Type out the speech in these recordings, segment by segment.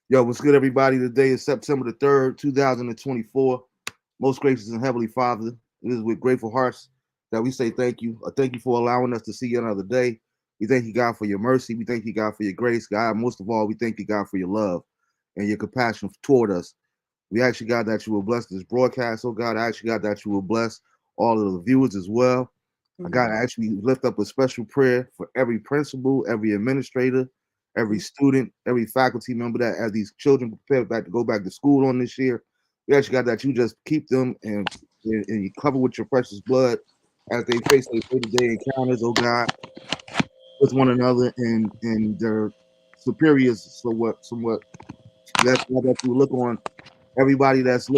Yo, what's good, everybody? Today is September the 3rd, 2024. Most gracious and heavenly Father, it is with grateful hearts that we say thank you. Thank you for allowing us to see another day. We thank you, God, for your mercy. We thank you, God, for your grace. God, most of all, we thank you, God, for your love and your compassion toward us. We ask you, God, that you will bless this broadcast. Oh, God, I ask you, God, that you will bless all of the viewers as well. God, I actually lift up a special prayer for every principal, every administrator, every student, every faculty member that as these children prepare back to go back to school on this year. We actually got that you just keep them and you cover with your precious blood as they face their day-to-day encounters, oh God, with one another and their superiors somewhat. That's why that you look on everybody that's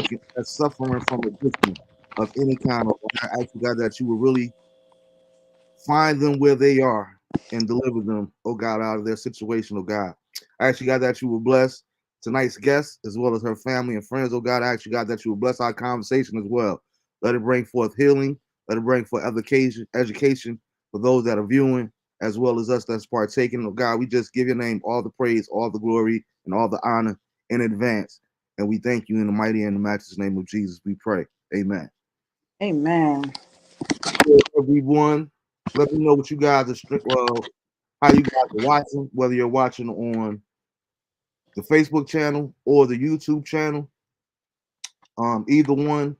suffering from addiction of any kind. Oh, I ask you, God, that you will really find them where they are and deliver them, oh God, out of their situation, oh God. I actually got that you will bless tonight's guest as well as her family and friends, oh God. I actually got that you will bless our conversation as well. Let it bring forth healing. Let it bring forth education for those that are viewing as well as us that's partaking. Oh God, we just give your name all the praise, all the glory, and all the honor in advance. And we thank you in the mighty and the matchless name of Jesus. We pray. Amen. Amen. Everyone, let me know what you guys are how you guys are watching, whether you're watching on the Facebook channel or the YouTube channel, either one.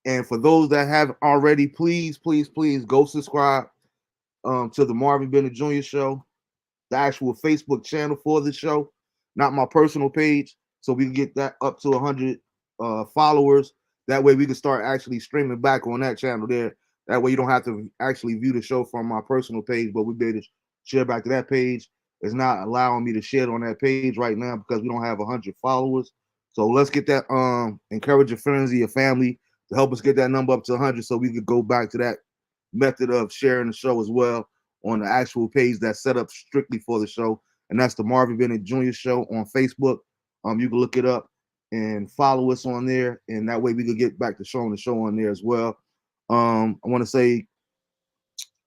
And for those that haven't already, please go subscribe to the Marvin Bennett Jr. Show, the actual Facebook channel for the show, not my personal page, so we can get that up to 100 followers. That way we can start actually streaming back on that channel there. That way you don't have to actually view the show from my personal page, but we be able to share back to that page. It's not allowing me to share it on that page right now because we don't have 100 followers. So let's get that. Encourage your friends and your family to help us get that number up to 100, so we could go back to that method of sharing the show as well on the actual page that's set up strictly for the show, and that's the Marvin Bennett Jr. Show on Facebook. You can look it up and follow us on there, and that way we could get back to showing the show on there as well. I want to say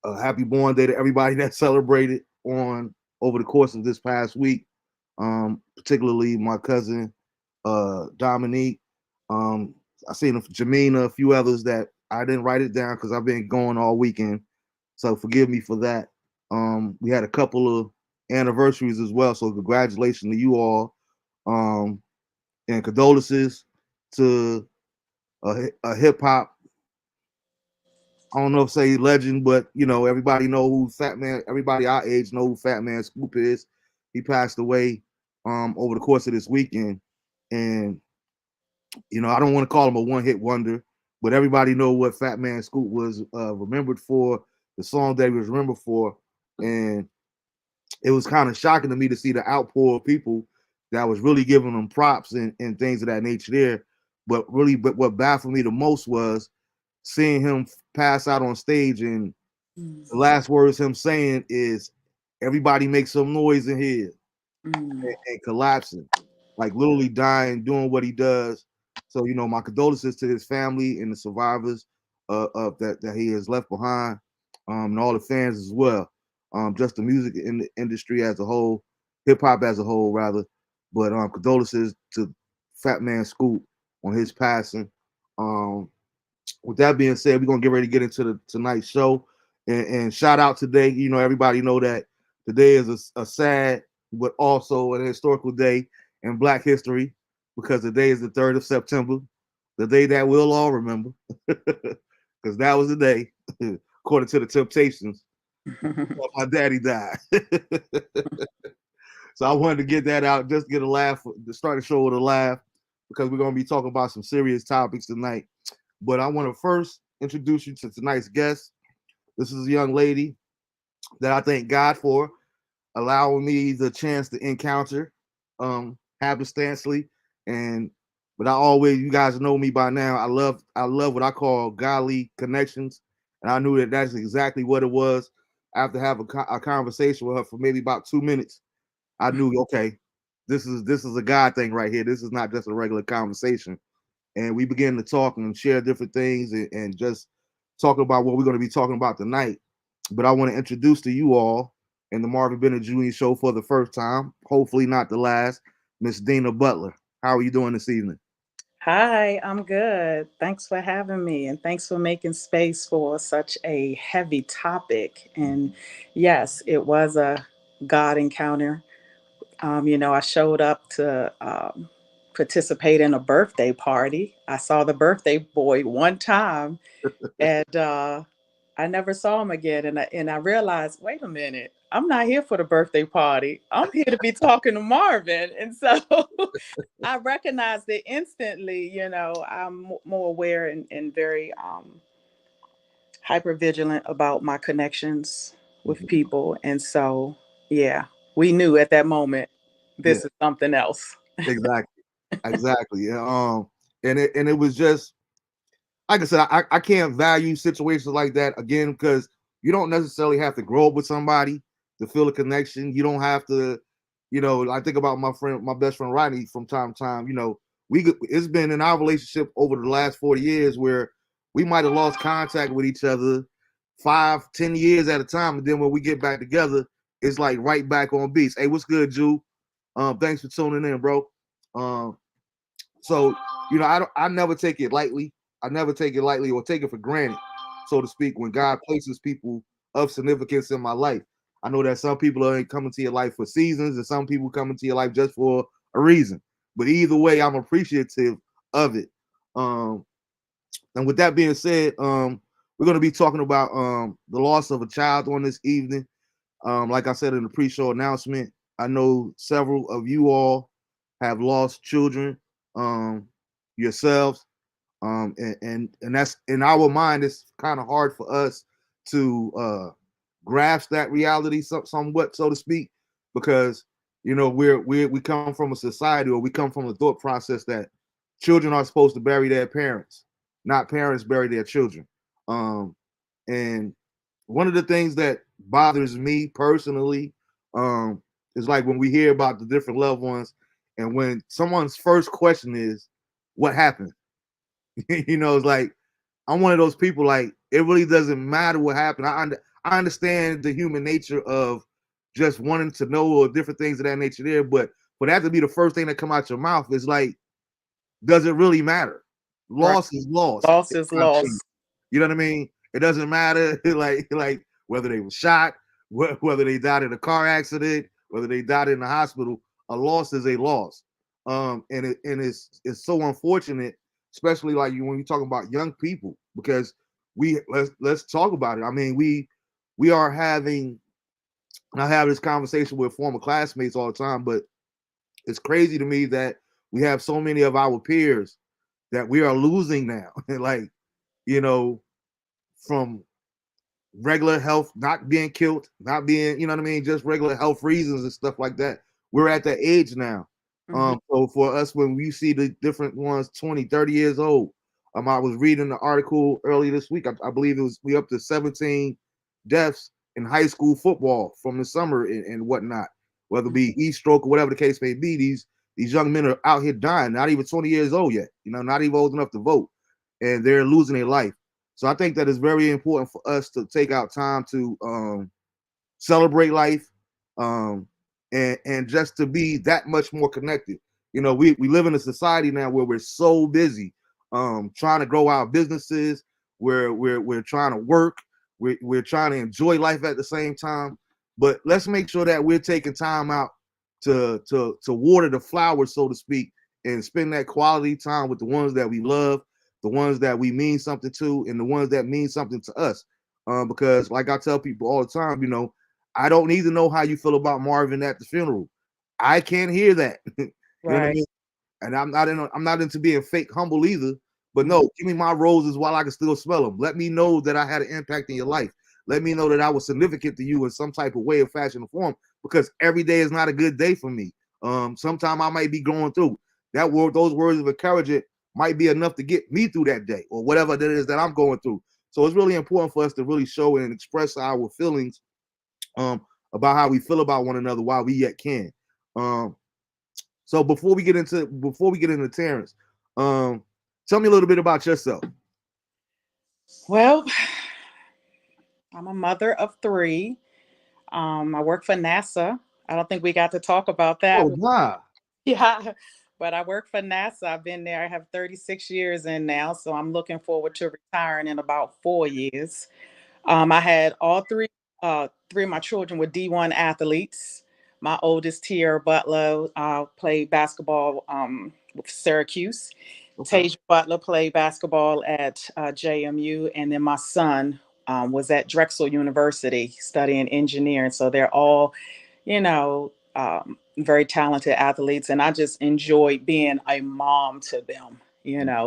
a happy born day to everybody that celebrated on over the course of this past week. Particularly my cousin Dominique. I seen Jamina, a few others that I didn't write it down because I've been going all weekend. So forgive me for that. We had a couple of anniversaries as well. So congratulations to you all. Um, and condolences to a hip hop. I don't know if say legend, but you know everybody know who Fat Man. Everybody our age know who Fat Man Scoop is. He passed away over the course of this weekend, and you know I don't want to call him a one hit wonder, but everybody know what Fat Man Scoop was remembered for. The song that he was remembered for, and it was kind of shocking to me to see the outpour of people that was really giving them props and things of that nature there. But what baffled me the most was seeing him pass out on stage, and the last words him saying is, "Everybody make some noise in here," and collapsing, like literally dying, doing what he does. So you know, my condolences to his family and the survivors of that he has left behind, and all the fans as well. Just the music in the industry as a whole, hip hop as a whole, rather. But condolences to Fat Man Scoop on his passing. Um, with that being said, we're gonna get ready to get into the tonight's show, and shout out today. You know, everybody know that today is a sad but also an historical day in Black history because the day is the 3rd of September, the day that we'll all remember, because that was the day, according to the Temptations, my daddy died. So I wanted to get that out, just get a laugh, to start the show with a laugh, because we're gonna be talking about some serious topics tonight. But I want to first introduce you to tonight's guest. This is a young lady that I thank God for allowing me the chance to encounter happenstancely. And but I always, you guys know me by now. I love what I call godly connections, and I knew that that's exactly what it was. After having a conversation with her for maybe about 2 minutes, I knew, okay, this is a God thing right here. This is not just a regular conversation. And we began to talk and share different things, and just talk about what we're going to be talking about tonight. But I want to introduce to you all in the Marvin Bennett Jr. Show for the first time, hopefully not the last. Miss Dena Butler. How are you doing this evening? Hi, I'm good. Thanks for having me and thanks for making space for such a heavy topic. And yes, it was a God encounter. I showed up to participate in a birthday party. I saw the birthday boy one time and I never saw him again. And I realized, wait a minute, I'm not here for the birthday party. I'm here to be talking to Marvin. And so I recognized it instantly. I'm more aware and very hyper vigilant about my connections with Mhm. people. And so, yeah, we knew at that moment Yeah, this is something else. exactly, exactly. Yeah, and it was just like I said, I can't value situations like that again because you don't necessarily have to grow up with somebody to feel a connection. You don't have to, I think about my best friend Rodney from time to time. It's been in our relationship over the last 40 years where we might have lost contact with each other 5, 10 years at a time, and then when we get back together, it's like right back on beats. Hey, what's good, Jew? Thanks for tuning in, bro. Um, so I never take it lightly. I never take it lightly or take it for granted, so to speak. When God places people of significance in my life, I know that some people are coming to your life for seasons, and some people come into your life just for a reason. But either way, I'm appreciative of it. Um, and with that being said, we're going to be talking about the loss of a child on this evening. Like I said in the pre-show announcement, I know several of you all have lost children yourselves, and that's in our mind. It's kind of hard for us to grasp that reality, somewhat, so to speak, because we come from a society, or we come from a thought process that children are supposed to bury their parents, not parents bury their children. Um, and one of the things that bothers me personally is like when we hear about the different loved ones, and when someone's first question is, "What happened?" It's like I'm one of those people. Like it really doesn't matter what happened. I understand the human nature of just wanting to know or different things of that nature there, but for that to be the first thing that come out your mouth is like, does it really matter? Right. Loss is loss. Loss is loss. You know what I mean? It doesn't matter like whether they were shot, whether they died in a car accident, whether they died in the hospital. A loss is a loss. And it's so unfortunate, especially like you when you talk about young people, because let's talk about it. I mean, we are having I have this conversation with former classmates all the time, but it's crazy to me that we have so many of our peers that we are losing now. Like, you know, from regular health, not being killed, not being, you know what I mean, just regular health reasons and stuff like that. We're at that age now. Hmm. So for us, when we see the different ones 20, 30 years old, I was reading the article earlier this week. I believe it was we up to 17 deaths in high school football from the summer and whatnot, whether it be heat stroke or whatever the case may be. These young men are out here dying, not even 20 years old yet, not even old enough to vote, and they're losing their life. So I think that it's very important for us to take out time to celebrate life, um, and just to be that much more connected. We live in a society now where we're so busy trying to grow our businesses, where we're trying to work, we're trying to enjoy life at the same time. But let's make sure that we're taking time out to water the flowers, so to speak, and spend that quality time with the ones that we love, the ones that we mean something to, and the ones that mean something to us. Because, like I tell people all the time, I don't need to know how you feel about Marvin at the funeral. I can't hear that. You know what I Right. mean? And I'm not into being fake humble either. But Mhm. no, give me my roses while I can still smell them. Let me know that I had an impact in your life. Let me know that I was significant to you in some type of way, or fashion, or form. Because every day is not a good day for me. Sometime I might be going through those words of encouragement might be enough to get me through that day or whatever that is that I'm going through. So it's really important for us to really show and express our feelings um, about how we feel about one another while we yet can. Um, so before we get into Terrence, um, tell me a little bit about yourself. Well, I'm a mother of three. I work for NASA. I don't think we got to talk about that. Oh, nah. Yeah, but I work for NASA. I've been there. I have 36 years in now, so I'm looking forward to retiring in about 4 years. I had all three of my children were D1 athletes. My oldest, Tier Butler, played basketball with Syracuse. Okay. Tasia Butler played basketball at JMU, and then my son was at Drexel University studying engineering. So they're all, very talented athletes, and I just enjoyed being a mom to them.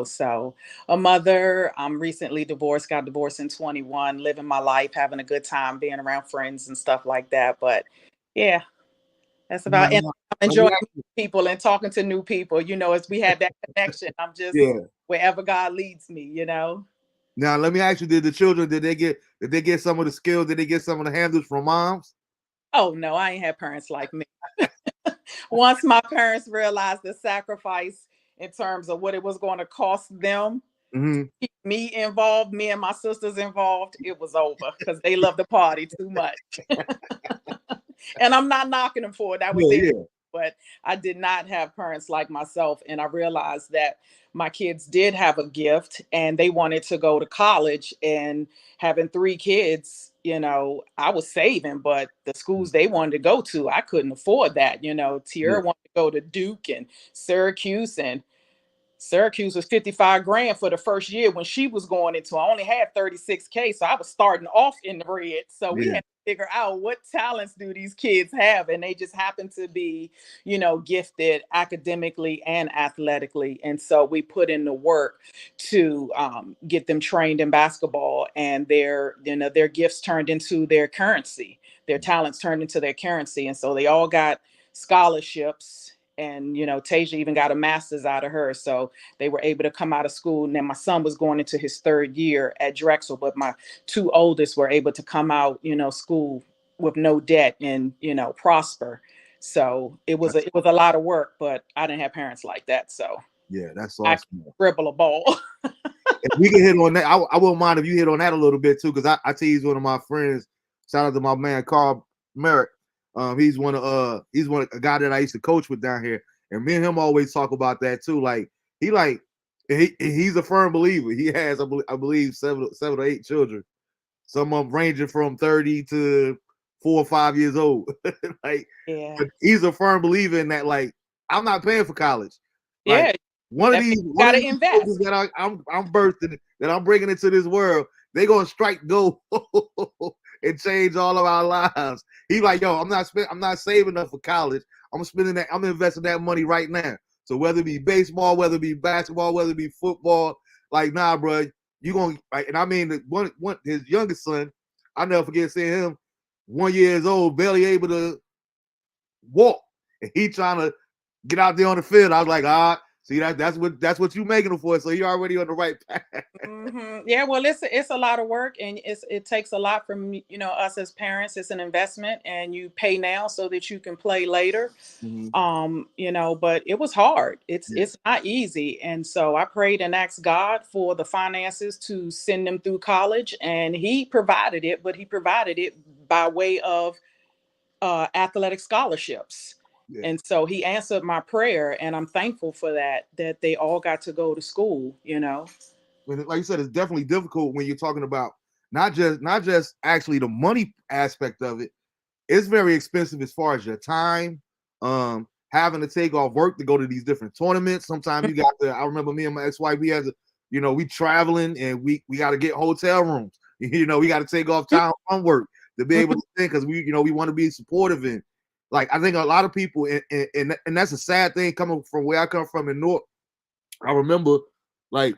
So a mother. I'm recently divorced, got divorced in 21, living my life, having a good time, being around friends and stuff like that. But yeah, that's Now, about it. I'm let me enjoying ask meeting people and talking to new people. As we had that connection, I'm just yeah. wherever God leads me. Now let me ask you: did the children did they get some of the skills? Did they get some of the handles from moms? Oh no, I ain't had parents like me. Once my parents realized the sacrifice in terms of what it was going to cost them, Mm-hmm. keep me involved, me and my sisters involved, it was over because they love the party too much. And I'm not knocking them for it. That was Yeah, their, yeah, but I did not have parents like myself. And I realized that my kids did have a gift and they wanted to go to college. And having three kids, I was saving, but the schools they wanted to go to, I couldn't afford that. yeah, Tierra wanted to go to Duke and Syracuse, and Syracuse was 55 grand for the first year when she was going into. I only had 36K, so I was starting off in the red. So we yeah, had to figure out what talents do these kids have, and they just happen to be, gifted academically and athletically. And so we put in the work to get them trained in basketball, and their gifts turned into their currency. Their talents turned into their currency, and so they all got scholarships. And Tasia even got a master's out of her, so they were able to come out of school. And then my son was going into his third year at Drexel, but my two oldest were able to come out, school with no debt and prosper. So it was a lot of work, but I didn't have parents like that, so yeah. That's I can awesome. dribble a ball. If we can hit on that, I wouldn't mind if you hit on that a little bit too, because I tease one of my friends. Shout out to my man Carl Merrick. He's one a guy that I used to coach with down here, and me and him always talk about that too. He's a firm believer. He has I believe seven or eight children. Some of them ranging from 30 to 4 or 5 years old. like, Yeah, but he's a firm believer in that. Like, I'm not paying for college. Like yeah, one of that means these you one got of to these children invest. that I'm birthing, that I'm bringing into this world, they gonna strike gold and change all of our lives. He's like, yo, I'm not saving enough for college. I'm spending that. I'm investing that money right now. So whether it be baseball, whether it be basketball, whether it be football, like nah, bro, you gonna like. And I mean, one his youngest son, I never forget seeing him 1 years old, barely able to walk, and he trying to get out there on the field. I was like, see that's what you making him for. So you're already on the right path. Yeah, well, it's a lot of work, and it takes a lot from us as parents. It's an investment, and you pay now so that you can play later. Mm-hmm. But it was hard. it's Yeah. it's not easy, and so I prayed and asked God for the finances to send them through college, and he provided it, but he provided it by way of athletic scholarships. Yeah. And so he answered my prayer, and I'm thankful for that they all got to go to school. But like you said, it's definitely difficult when you're talking about not just actually the money aspect of it. It's very expensive as far as your time, having to take off work to go to these different tournaments. Sometimes you got to. I remember me and my ex-wife, we traveling and we got to get hotel rooms. We got to take off time from work to be able to think, because we want to be supportive. And like, I think a lot of people, and that's a sad thing coming from where I come from in North. I remember, like,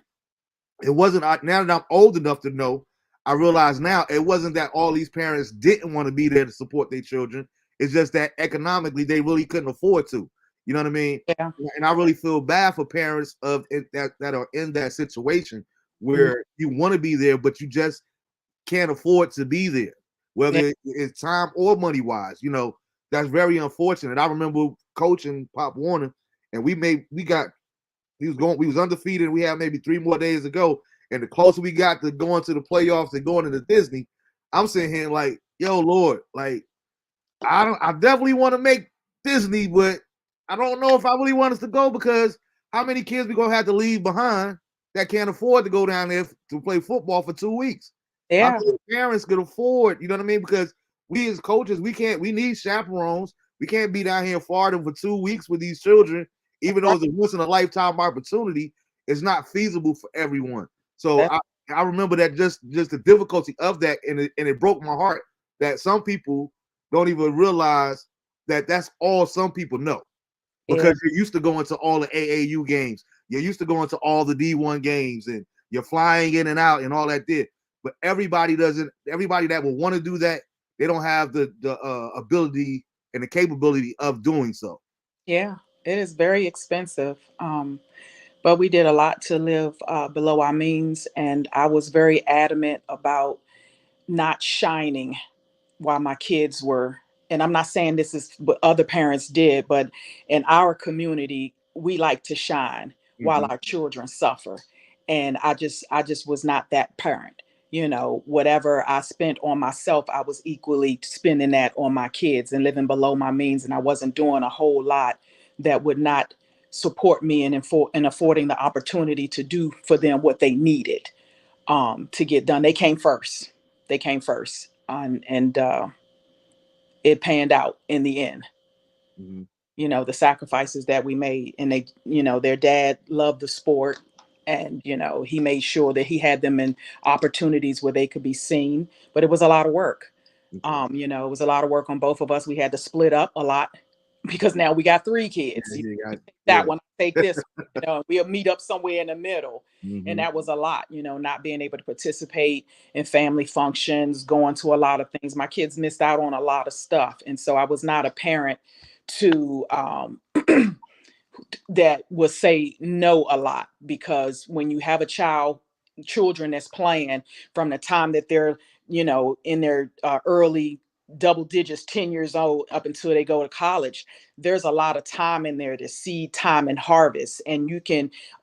it wasn't now that I'm old enough to know, I realize now it wasn't that all these parents didn't want to be there to support their children. It's just that economically they really couldn't afford to. You know what I mean? Yeah. And I really feel bad for parents of it that are in that situation Mm, where you want to be there, but you just can't afford to be there, yeah. whether it's time or money wise. That's very unfortunate. I remember coaching Pop Warner, and we was undefeated. We had maybe 3 more days to go. And the closer we got to going to the playoffs and going into Disney, I'm sitting here like, yo, Lord, like, I definitely want to make Disney, but I don't know if I really want us to go because how many kids we gonna have to leave behind that can't afford to go down there to play football for 2 weeks? How Yeah, many parents could afford? You know what I mean? Because we as coaches, we can't. We need chaperones. We can't be down here in Florida for 2 weeks with these children, even though right. it's a once in a lifetime opportunity. It's not feasible for everyone. So That's I remember that just the difficulty of that, and it broke my heart that some people don't even realize that that's all some people know yeah, because you're used to going to all the AAU games. You're used to going to all the D1 games and you're flying in and out and all that did. But everybody doesn't, everybody that will want to do that, they don't have the ability and the capability of doing so. yeah. It is very expensive. But we did a lot to live below our means, and I was very adamant about not shining while my kids were, and I'm not saying this is what other parents did, but in our community we like to shine while Mm-hmm. our children suffer. And I just was not that parent. Whatever I spent on myself, I was equally spending that on my kids and living below my means, and I wasn't doing a whole lot that would not support me and affording the opportunity to do for them what they needed to get done. They came first, and it panned out in the end. Mm-hmm. The sacrifices that we made, and their dad loved the sport, and he made sure that he had them in opportunities where they could be seen, but it was a lot of work. Okay. It was a lot of work on both of us. We had to split up a lot because now we got three Yeah, kids. you got, That yeah. one, I take this one, we'll meet up somewhere in the middle. And Mm-hmm. that was a lot, not being able to participate in family functions, going to a lot of things. My kids missed out on a lot of stuff. And so I was not a parent to that will say no a lot, because when you have a children that's playing from the time that they're in their early double digits, 10 years old, up until they go to college, there's a lot of time in there to seed time and harvest. And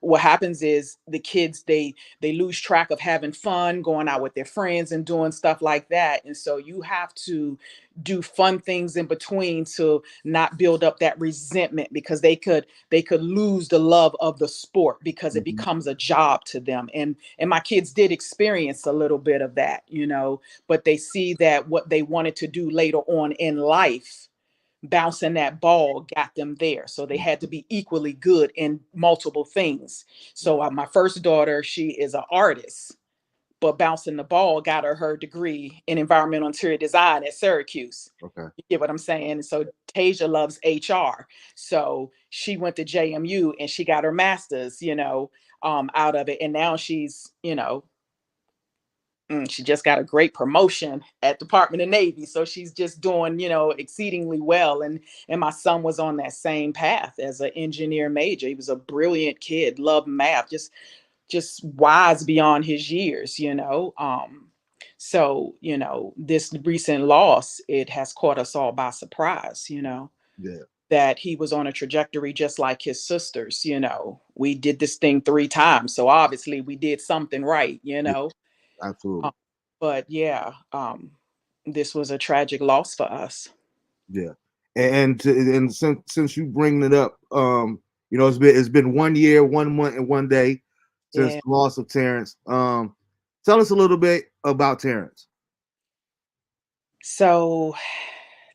what happens is the kids, they lose track of having fun, going out with their friends and doing stuff like that. And so you have to do fun things in between to not build up that resentment, because they could lose the love of the sport because it Mm-hmm. becomes a job to them. And my kids did experience a little bit of that, but they see that what they wanted to do later on in life, bouncing that ball, got them there. So they had to be equally good in multiple things. So my first daughter, she is an artist, but bouncing the ball got her degree in environmental interior design at Syracuse. Okay. You get what I'm saying? And so Tasia loves HR. So she went to JMU and she got her master's, out of it. And now she just got a great promotion at Department of Navy. So she's just doing, exceedingly well. And my son was on that same path as an engineer major. He was a brilliant kid, loved math, just wise beyond his years. So this recent loss, it has caught us all by surprise. Yeah. That he was on a trajectory just like his sisters. We did this thing 3 times, so obviously we did something right. Yeah. um, Absolutely. but yeah, this was a tragic loss for us. Yeah. And since you bring it up, it's been 1 year, 1 month, and 1 day since Yeah. the loss of Terrence. Tell us a little bit about Terrence. So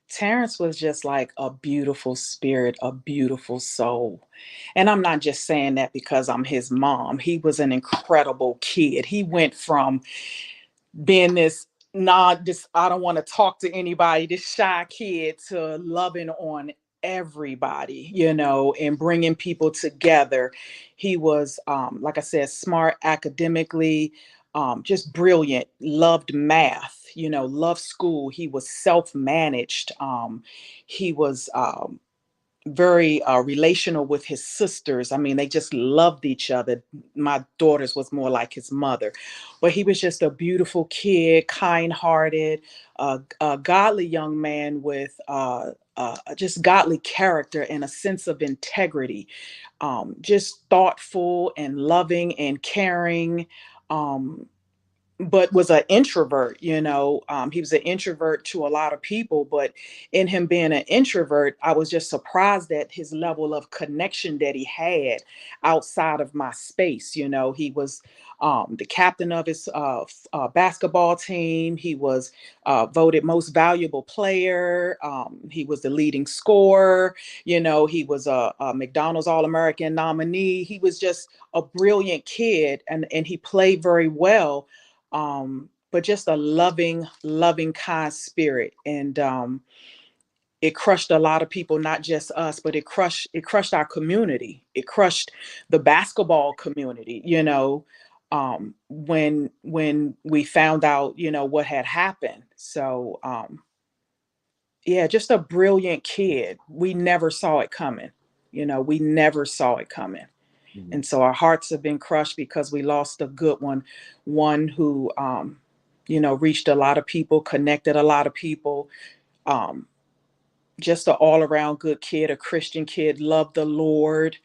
Terrence was just like a beautiful spirit, a beautiful soul. And I'm not just saying that because I'm his mom. He was an incredible kid. He went from being this not this I don't want to talk to anybody, this shy kid, to loving on everybody, and bringing people together. He was, like I said, smart academically, just brilliant, loved math, loved school. He was self-managed. He was very relational with his sisters. I mean, they just loved each other. My daughter's was more like his mother, but he was just a beautiful kid, kind-hearted, a godly young man with just godly character and a sense of integrity. Just thoughtful and loving and caring. Um, but was an introvert. He was an introvert to a lot of people, but in him being an introvert, I was just surprised at his level of connection that he had outside of my space. He was the captain of his basketball team. He was voted most valuable player. He was the leading scorer. He was a McDonald's All-American nominee. He was just a brilliant kid, and he played very well, but just a loving, loving, kind spirit. And it crushed a lot of people, not just us, but it crushed our community. It crushed the basketball community, when we found out, what had happened. So yeah, just a brilliant kid. We never saw it coming. We never saw it coming. Mhm. And so our hearts have been crushed because we lost a good one who reached a lot of people, connected a lot of people. um just an all-around good kid, a Christian kid, loved the Lord.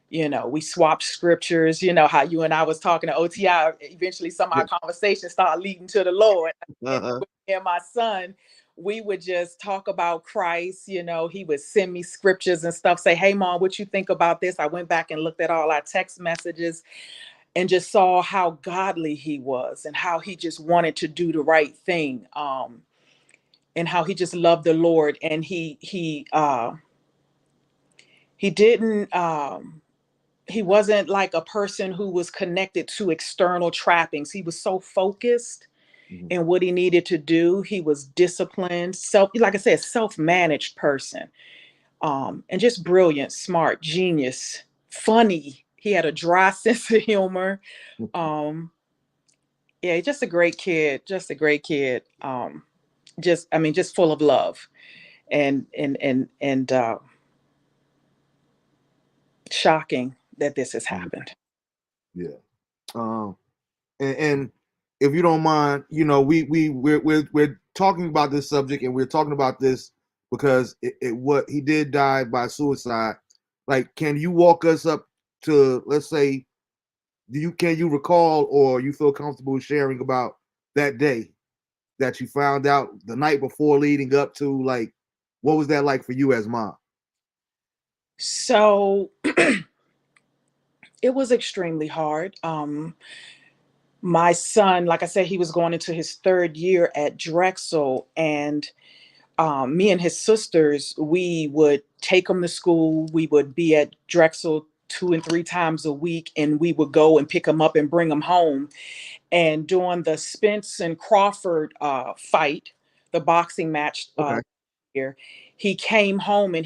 We swapped scriptures. How you and I was talking to OTI, eventually some of Yeah. our conversations started leading to the Lord. And Uh-huh. with me and my son, we would just talk about Christ. He would send me scriptures and stuff, say, "Hey mom, what you think about this?" I went back and looked at all our text messages and just saw how godly he was and how he just wanted to do the right thing, and how he just loved the Lord. And he didn't he wasn't like a person who was connected to external trappings. He was so focused Mhm. in what he needed to do. He was disciplined, like I said, self-managed person. And just brilliant, smart, genius, funny. He had a dry sense of humor. um yeah, just a great kid, just a great kid. Just, I mean, just full of love, and shocking that this has Mhm. happened. Yeah. Um, and if you don't mind, we're talking about this subject, and we're talking about this because what he did die by suicide. Like, can you walk us up to, let's say, can you recall, or you feel comfortable sharing about that day that you found out, the night before leading up to, like, what was that like for you as mom? So it was extremely hard. My son, like I said, he was going into his third year at Drexel, and me and his sisters, we would take him to school. We would be at Drexel 2 and 3 times a week, and we would go and pick him up and bring him home. And during the Spence and Crawford fight, the boxing match Okay. here, he came home, on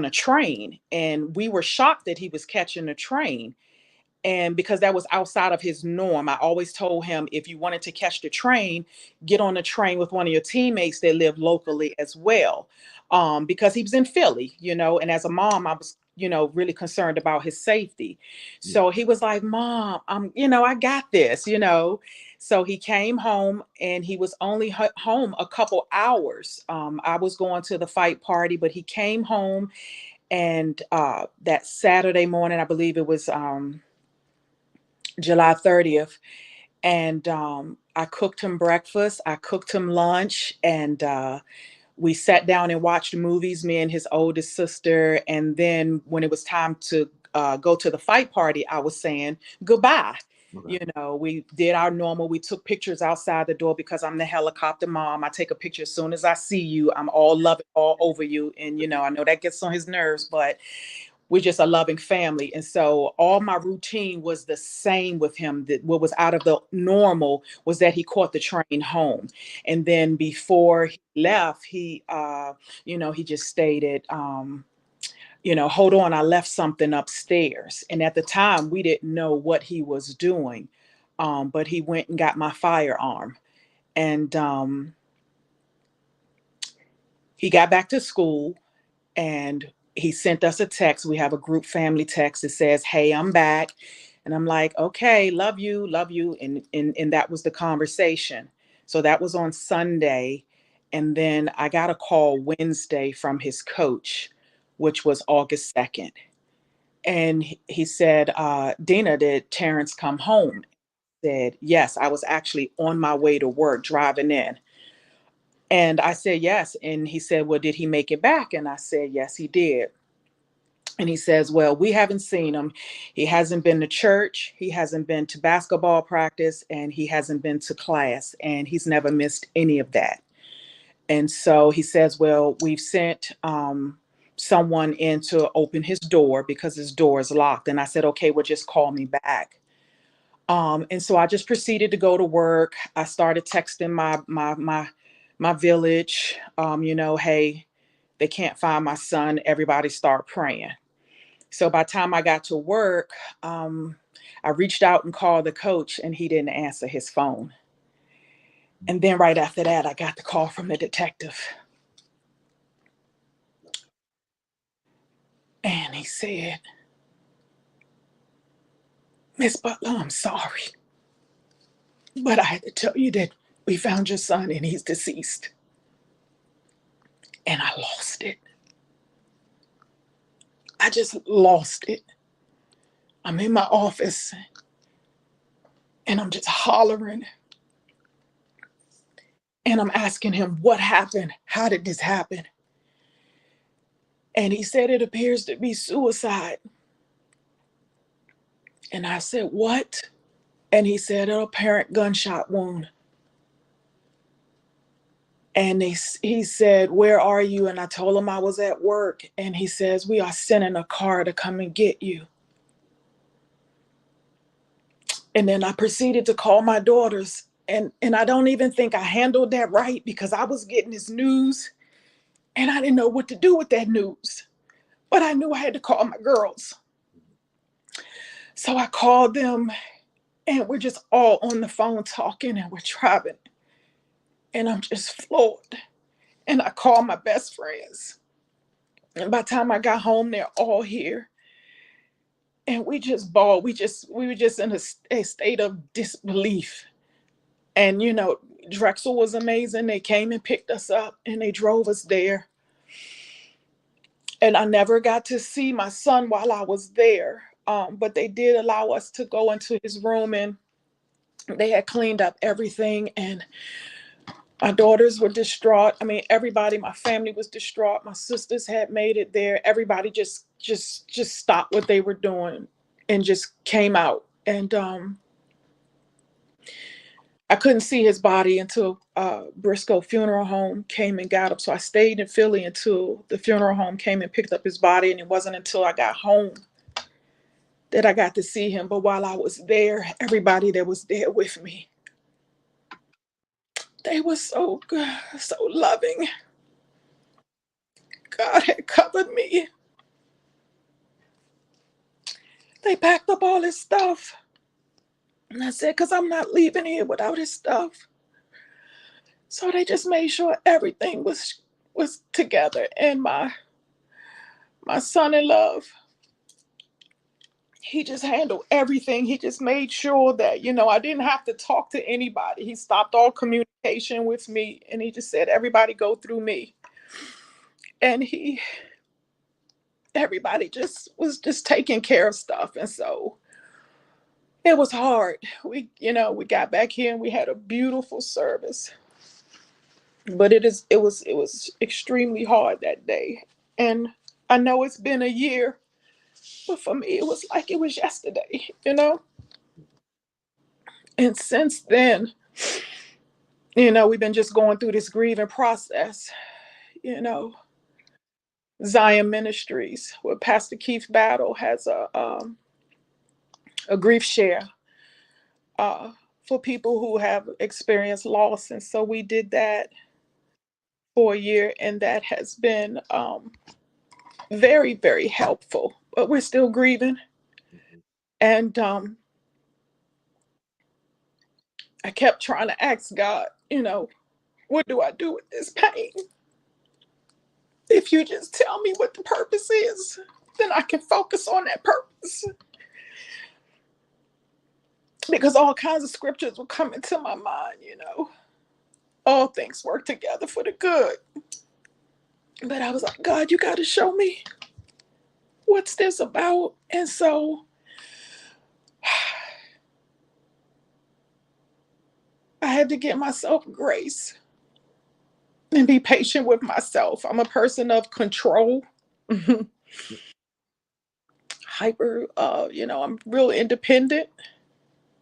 a train. And we were shocked that he was catching a train, and because that was outside of his norm. I always told him, if you wanted to catch the train, get on the train with one of your teammates that live locally as well, because he was in Philly, and as a mom, I was, really concerned about his safety. Yeah. So he was like, "Mom, I got this." So he came home, and he was only home a couple hours. I was going to the fight party, but he came home, and that Saturday morning, I believe it was July 30th. And I cooked him breakfast, I cooked him lunch, and we sat down and watched movies, me and his oldest sister. And then when it was time to go to the fight party, I was saying goodbye. Okay. We did our normal. We took pictures outside the door because I'm the helicopter mom. I take a picture as soon as I see you. I'm all loving all over you. And, I know that gets on his nerves, but we're just a loving family. And so all my routine was the same with him. That what was out of the normal was that he caught the train home. And then before he left, he just stated, "Hold on, I left something upstairs." And at the time, we didn't know what he was doing. But he went and got my firearm. And he got back to school, and he sent us a text. We have a group family text that says, "Hey, I'm back." And I'm like, "Okay, love you, love you." And that was the conversation. So that was on Sunday. And then I got a call Wednesday from his coach, which was August 2nd. And he said, "Dena, did Terrence come home?" said, yes, I was actually on my way to work driving in. And I said, yes. And he said, well, did he make it back? And I said, yes, he did. And he says, well, we haven't seen him. He hasn't been to church. He hasn't been to basketball practice, and he hasn't been to class. And he's never missed any of that. And so he says, well, we've sent someone in to open his door because his door is locked. And I said, okay, well, just call me back. And so I just proceeded to go to work. I started texting my village, hey, they can't find my son. Everybody start praying. So by the time I got to work, I reached out and called the coach, and he didn't answer his phone. And then right after that, I got the call from the detective. And he said, Miss Butler, I'm sorry, but I had to tell you that we found your son and he's deceased. And I lost it. I just lost it. I'm in my office and I'm just hollering and I'm asking him, what happened? How did this happen? And he said, it appears to be suicide. And I said, what? And he said, an apparent gunshot wound. And he said, where are you? And I told him I was at work. And he says, we are sending a car to come and get you. And then I proceeded to call my daughters. And I don't even think I handled that right because I was getting this news and I didn't know what to do with that news. But I knew I had to call my girls. So I called them and we're just all on the phone talking and we're driving. And I'm just floored. And I called my best friends. And by the time I got home, they're all here. And we just bawled. We were just in a state of disbelief. And Drexel was amazing. They came and picked us up and they drove us there. And I never got to see my son while I was there. But they did allow us to go into his room and they had cleaned up everything. And my daughters were distraught. I mean, everybody, my family was distraught. My sisters had made it there. Everybody just stopped what they were doing and just came out. And I couldn't see his body until Briscoe Funeral Home came and got him. So I stayed in Philly until the funeral home came and picked up his body. And it wasn't until I got home that I got to see him. But while I was there, everybody that was there with me, they were so good, so loving. God had covered me. They packed up all his stuff. And I said, because I'm not leaving here without his stuff. So they just made sure everything was together. And my son in love, he just handled everything. He just made sure that, I didn't have to talk to anybody. He stopped all communication with me and he just said, everybody go through me. And everybody just was just taking care of stuff. And so it was hard. We got back here and we had a beautiful service. But it was extremely hard that day. And I know it's been a year, but for me it was like it was yesterday. And since then, we've been just going through this grieving process. you know Zion Ministries, where Pastor Keith Battle has a grief share uh for people who have experienced loss. And so we did that for a year, and that has been very, very helpful. But we're still grieving. And I kept trying to ask God, what do I do with this pain? If you just tell me what the purpose is, then I can focus on that purpose. Because all kinds of scriptures will come into my mind. All things work together for the good. But I was like, God, you got to show me what's this about. And so I had to give myself grace and be patient with myself. I'm a person of control, hyper, I'm real independent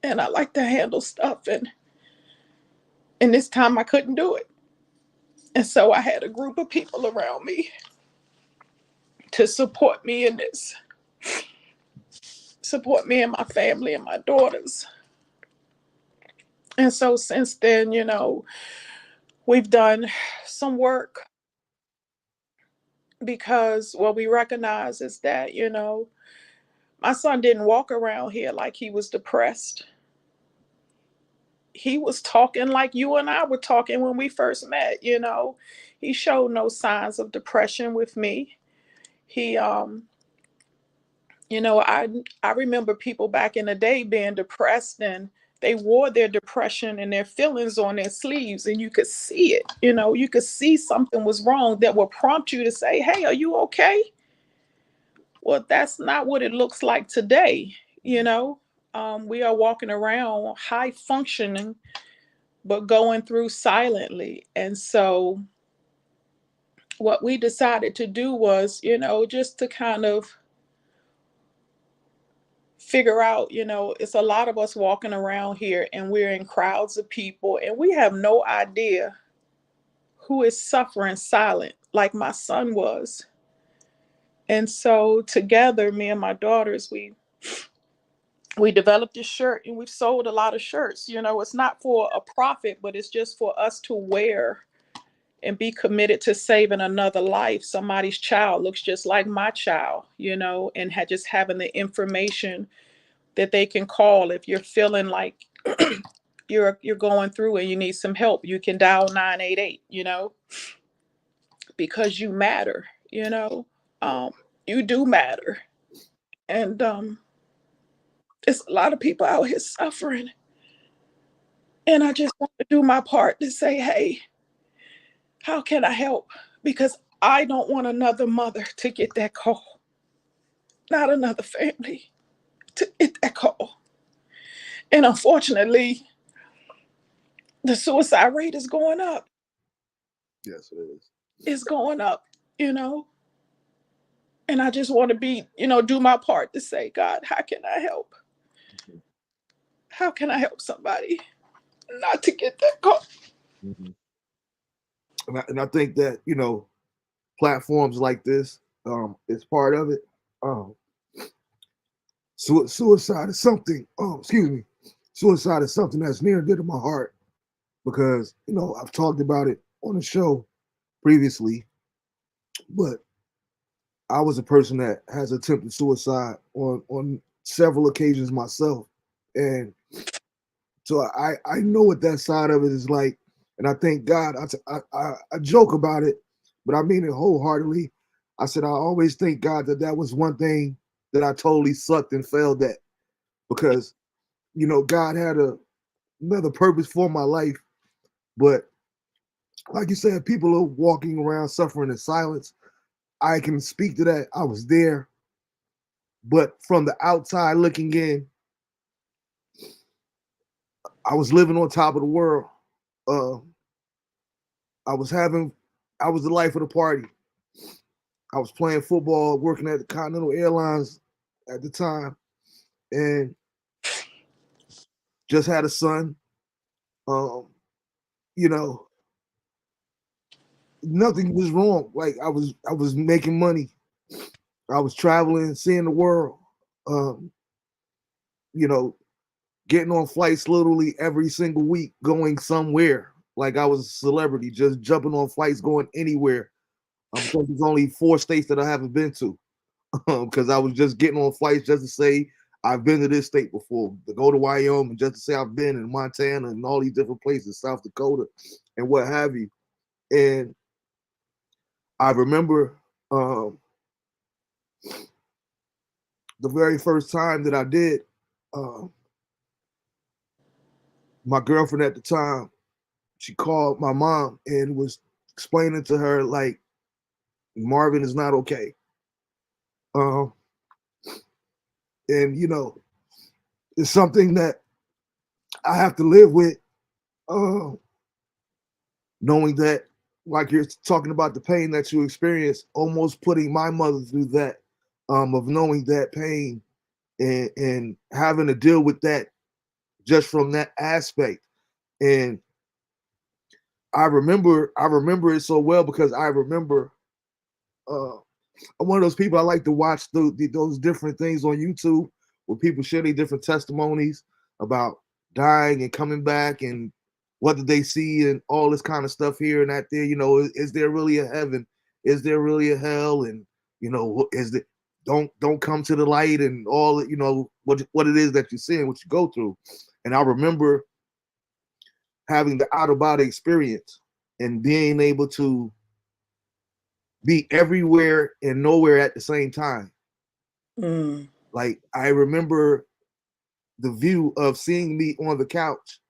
and I like to handle stuff. And this time I couldn't do it. And so I had a group of people around me to support me in this, support me and my family and my daughters. And so since then, we've done some work because what we recognize is that, my son didn't walk around here like he was depressed. He was talking like you and I were talking when we first met. He showed no signs of depression with me. He I remember people back in the day being depressed and they wore their depression and their feelings on their sleeves and you could see it. You could see something was wrong that would prompt you to say, "Hey, are you okay?" Well, that's not what it looks like today. you know we are walking around high functioning but going through silently. And so what we decided to do was, just to kind of figure out, it's a lot of us walking around here and we're in crowds of people and we have no idea who is suffering silent like my son was. And so together, me and my daughters, we developed this shirt and we've sold a lot of shirts. It's not for a profit, but it's just for us to wear and be committed to saving another life. Somebody's child looks just like my child, and just having the information that they can call if you're feeling like you're going through and you need some help. You can dial 988, because you matter, um, you do matter. And there's a lot of people out here suffering. And I just want to do my part to say, hey, how can I help? Because I don't want another mother to get that call, not another family to get that call. And unfortunately, the suicide rate is going up. Yes, it is. It's going up, you know. And I just want to do my part to say, God, how can I help? Mhm. How can I help somebody not to get that call? Mhm. And I think that platforms like this is part of it. Um, suicide is something. Oh, excuse me. Suicide is something that's near and dear to my heart because I've talked about it on the show previously, but I was a person that has attempted suicide on several occasions myself, and so I know what that side of it is like, and I thank God. I joke about it, but I mean it wholeheartedly. I said I always thank God that was one thing that I totally sucked and failed at because God had another purpose for my life, but like you said, people are walking around suffering in silence. I can speak to that. I was there, but from the outside looking in, I was living on top of the world. Uh, I was having, I was the life of the party. I was playing football, working at the Continental Airlines at the time, and just had a son. Um, you know, nothing was wrong. Like I was making money. I was traveling, seeing the world. Um, you know, getting on flights literally every single week, going somewhere. Like I was a celebrity, just jumping on flights, going anywhere. Because there's only 4 states that I haven't been to. Because I was just getting on flights just to say I've been to this state before, to go to Wyoming, just to say I've been in Montana and all these different places, South Dakota, and what have you. And I remember um, the very first time that I did. Uh, my girlfriend at the time, she called my mom and was explaining to her like Marvin is not okay. Um, and it's something that I have to live with uh, knowing that, like you're talking about the pain that you experienced, almost putting my mother through that, of knowing that pain and having to deal with that just from that aspect. And I remember it so well because I remember uh, I'm one of those people I like to watch those different things on YouTube where people share their different testimonies about dying and coming back and what did they see and all this kind of stuff here and that there. Is there really a heaven? Is there really a hell? And is the don't come to the light and all what it is that you see and what you go through. And I remember having the out of body experience and being able to be everywhere and nowhere at the same time. Mm. Like I remember the view of seeing me on the couch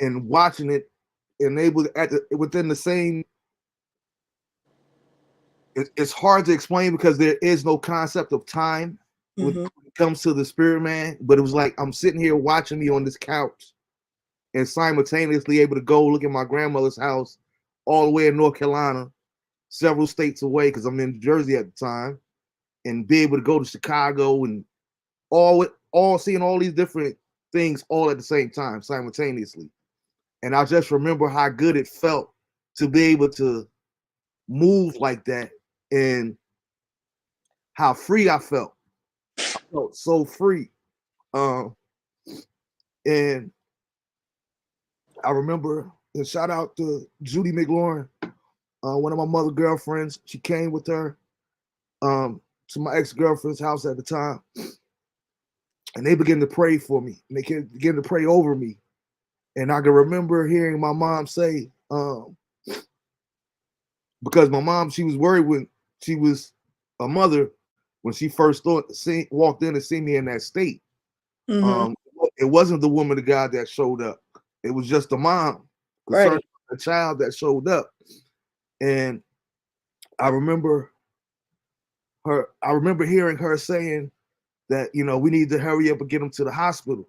and watching it, and able to, within the same. It's hard to explain because there is no concept of time when Mm-hmm. it comes to the spirit man. But it was like I'm sitting here watching me on this couch and simultaneously able to go look at my grandmother's house all the way in North Carolina, several states away because I'm in Jersey at the time, and be able to go to Chicago and all seeing all these different things all at the same time simultaneously. And I just remember how good it felt to be able to move like that and how free I felt. I felt so free. Um, and I remember, and shout out to Judy McLaurin, one of my mother girlfriends. She came with her to my ex girlfriend's house at the time, and they began to pray for me. And they began to pray over me. And I can remember hearing my mom say, because my mom, she was worried when she was a mother when she first walked in and see me in that state. Mm-hmm. Um, it wasn't the woman of God that showed up. It was just the mom concerning Right. the child that showed up. And I remember I remember hearing her saying that, we need to hurry up and get him to the hospital.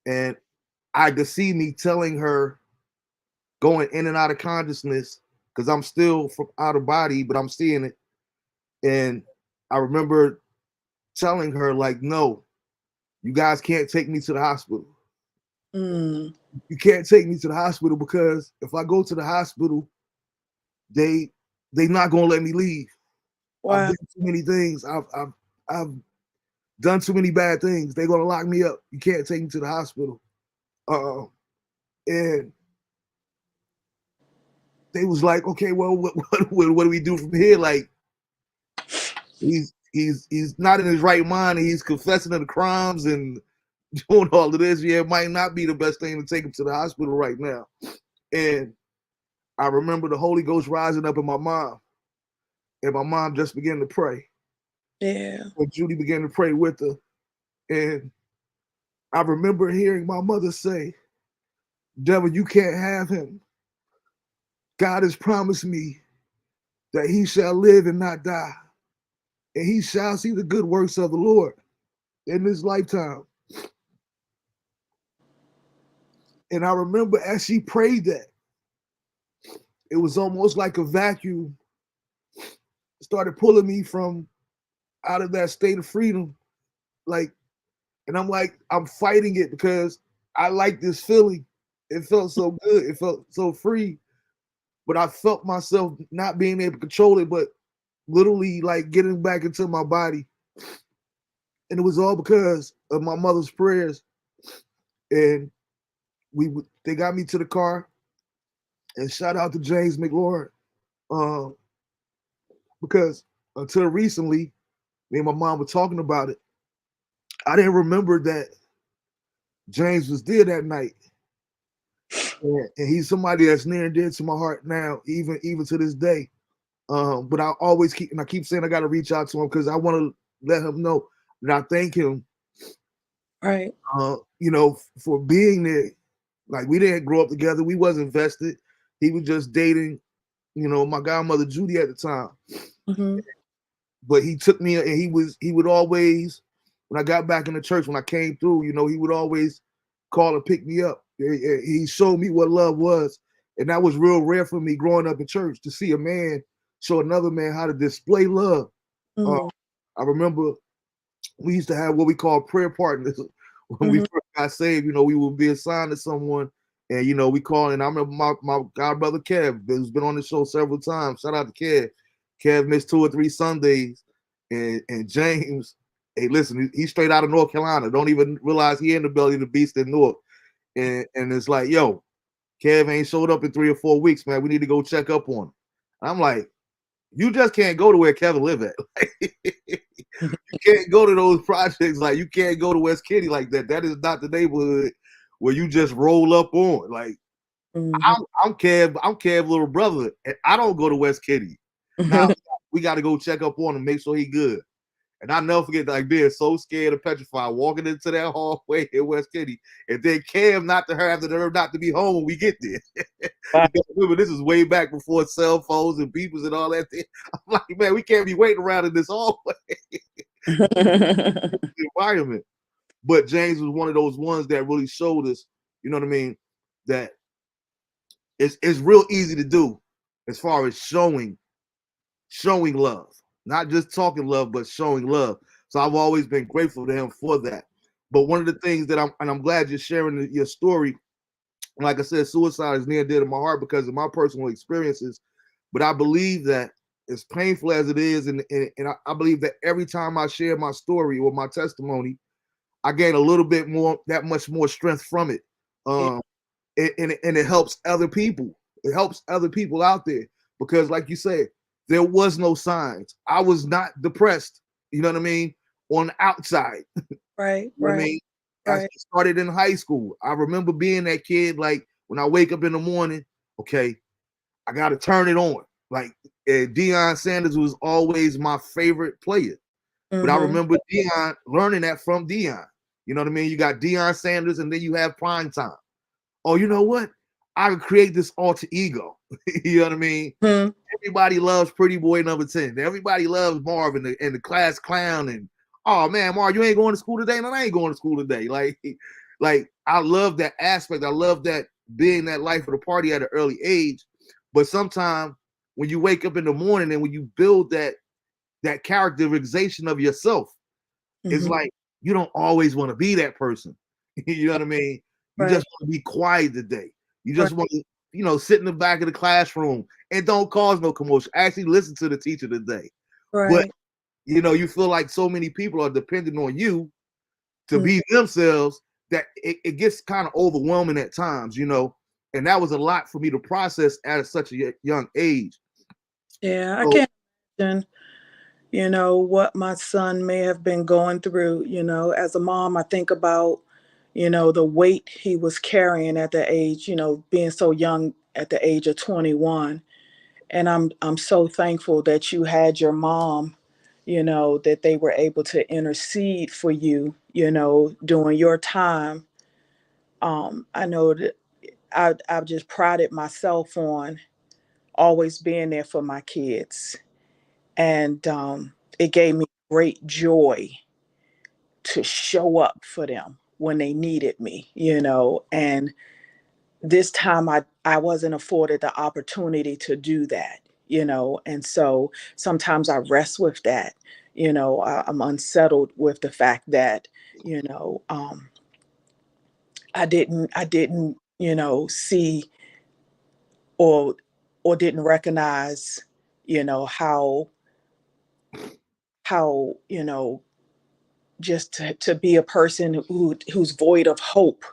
And I could see me telling her, going in and out of consciousness, because I'm still from out of body, but I'm seeing it. And I remember telling her, like, no, you guys can't take me to the hospital. Mm. You can't take me to the hospital because if I go to the hospital, they they not gonna let me leave. I've Wow. done too many things. I've done too many bad things. They're gonna lock me up. You can't take me to the hospital. Uh, and they was like, okay, well, what do we do from here? Like, he's not in his right mind, and he's confessing to the crimes and doing all of this. Yeah, it might not be the best thing to take him to the hospital right now. And I remember the Holy Ghost rising up in my mom, and my mom just began to pray. Yeah. And Judy began to pray with her. And I remember hearing my mother say, devil, you can't have him. God has promised me that he shall live and not die, and he shall see the good works of the Lord in this lifetime. And I remember as she prayed that, it was almost like a vacuum started pulling me from out of that state of freedom. Like, and I'm like, I'm fighting it because I like this feeling. It felt so good. It felt so free. But I felt myself not being able to control it, but literally like getting back into my body. And it was all because of my mother's prayers. And they got me to the car. And shout out to James McLaurin. Um, because until recently, me and my mom were talking about it. I didn't remember that James was there that night. And he's somebody that's near and dear to my heart now, even to this day. But I keep saying I got to reach out to him because I want to let him know that I thank him, Right. for being there. Like we didn't grow up together. We wasn't vested. He was just dating, my godmother Judy at the time. Mm-hmm. But he took me, and he would always, when I got back in the church, when I came through, he would always call and pick me up. He showed me what love was. And that was real rare for me growing up in church to see a man show another man how to display love. Uh, Mhm. I remember we used to have what we call prayer partners when we Mhm. first got saved. We would be assigned to someone, and we call. And I remember my god brother Kev, who's been on the show several times. Shout out to Kev. Kev missed 2 or 3 Sundays, and James. Hey, listen, he's straight out of North Carolina. Don't even realize he in the belly of the beast in North. And it's like, yo, Kev ain't showed up in 3 or 4 weeks, man. We need to go check up on him. I'm like, you just can't go to where Kevin live at. You can't go to those projects. Like, you can't go to West Kitty like that. That is not the neighborhood where you just roll up on. Like, Mhm. I'm Kev little brother, and I don't go to West Kitty. Now we got to go check up on him, make sure he good. And I never forget like being so scared and petrified, walking into that hallway in West Kitty, and then Cam not to have the nerve not to be home when we get there. Wow. Because remember, this is way back before cell phones and beepers and all that thing. I'm like, man, we can't be waiting around in this hallway environment. But James was one of those ones that really showed us, you know what I mean, that it's real easy to do as far as showing love, not just talking love, but showing love. So I've always been grateful to him for that. But one of the things that I'm glad you're sharing your story. Like I said, suicide is near and dear to my heart because of my personal experiences. But I believe that as painful as it is, and I believe that every time I share my story or my testimony, I gain a little bit more, that much more strength from it. Yeah. Um, and it helps other people. It helps other people out there because, like you said, there was no signs. I was not depressed. You know what I mean? On the outside, Right, you know what I right, mean? I right. started in high school. I remember being that kid. Like when I wake up in the morning, okay, I got to turn it on. Like Deion Sanders was always my favorite player, but I Mhm. remember Deion learning that from Deion. You know what I mean? You got Deion Sanders, and then you have prime time. Oh, you know what? I could create this alter ego. You know what I mean? Mhm. Everybody loves Pretty Boy number 10. Everybody loves Marvin and the class clown. And oh man, Marv, you ain't going to school today? No, I ain't going to school today. Like I love that aspect. I love that being that life of the party at an early age. But sometimes when you wake up in the morning and when you build that characterization of yourself, it's Mhm. like you don't always want to be that person. You know what I mean? You Right, just want to be quiet today. You right, just want to, sit in the back of the classroom and don't cause no commotion. Actually, listen to the teacher today. But right. you feel like so many people are dependent on you to Mm. be themselves that it gets kind of overwhelming at times. And that was a lot for me to process at such a young age. Yeah, I So, can't imagine, what my son may have been going through. As a mom, I think about, the weight he was carrying at the age, being so young at the age of 21. And I'm so thankful that you had your mom, that they were able to intercede for you, during your time. I know that I've just prided myself on always being there for my kids. And it gave me great joy to show up for them when they needed me, and this time I wasn't afforded the opportunity to do that, and so sometimes I rest with that. I'm unsettled with the fact that, I didn't, see or didn't recognize, how how just to be a person who's void of hope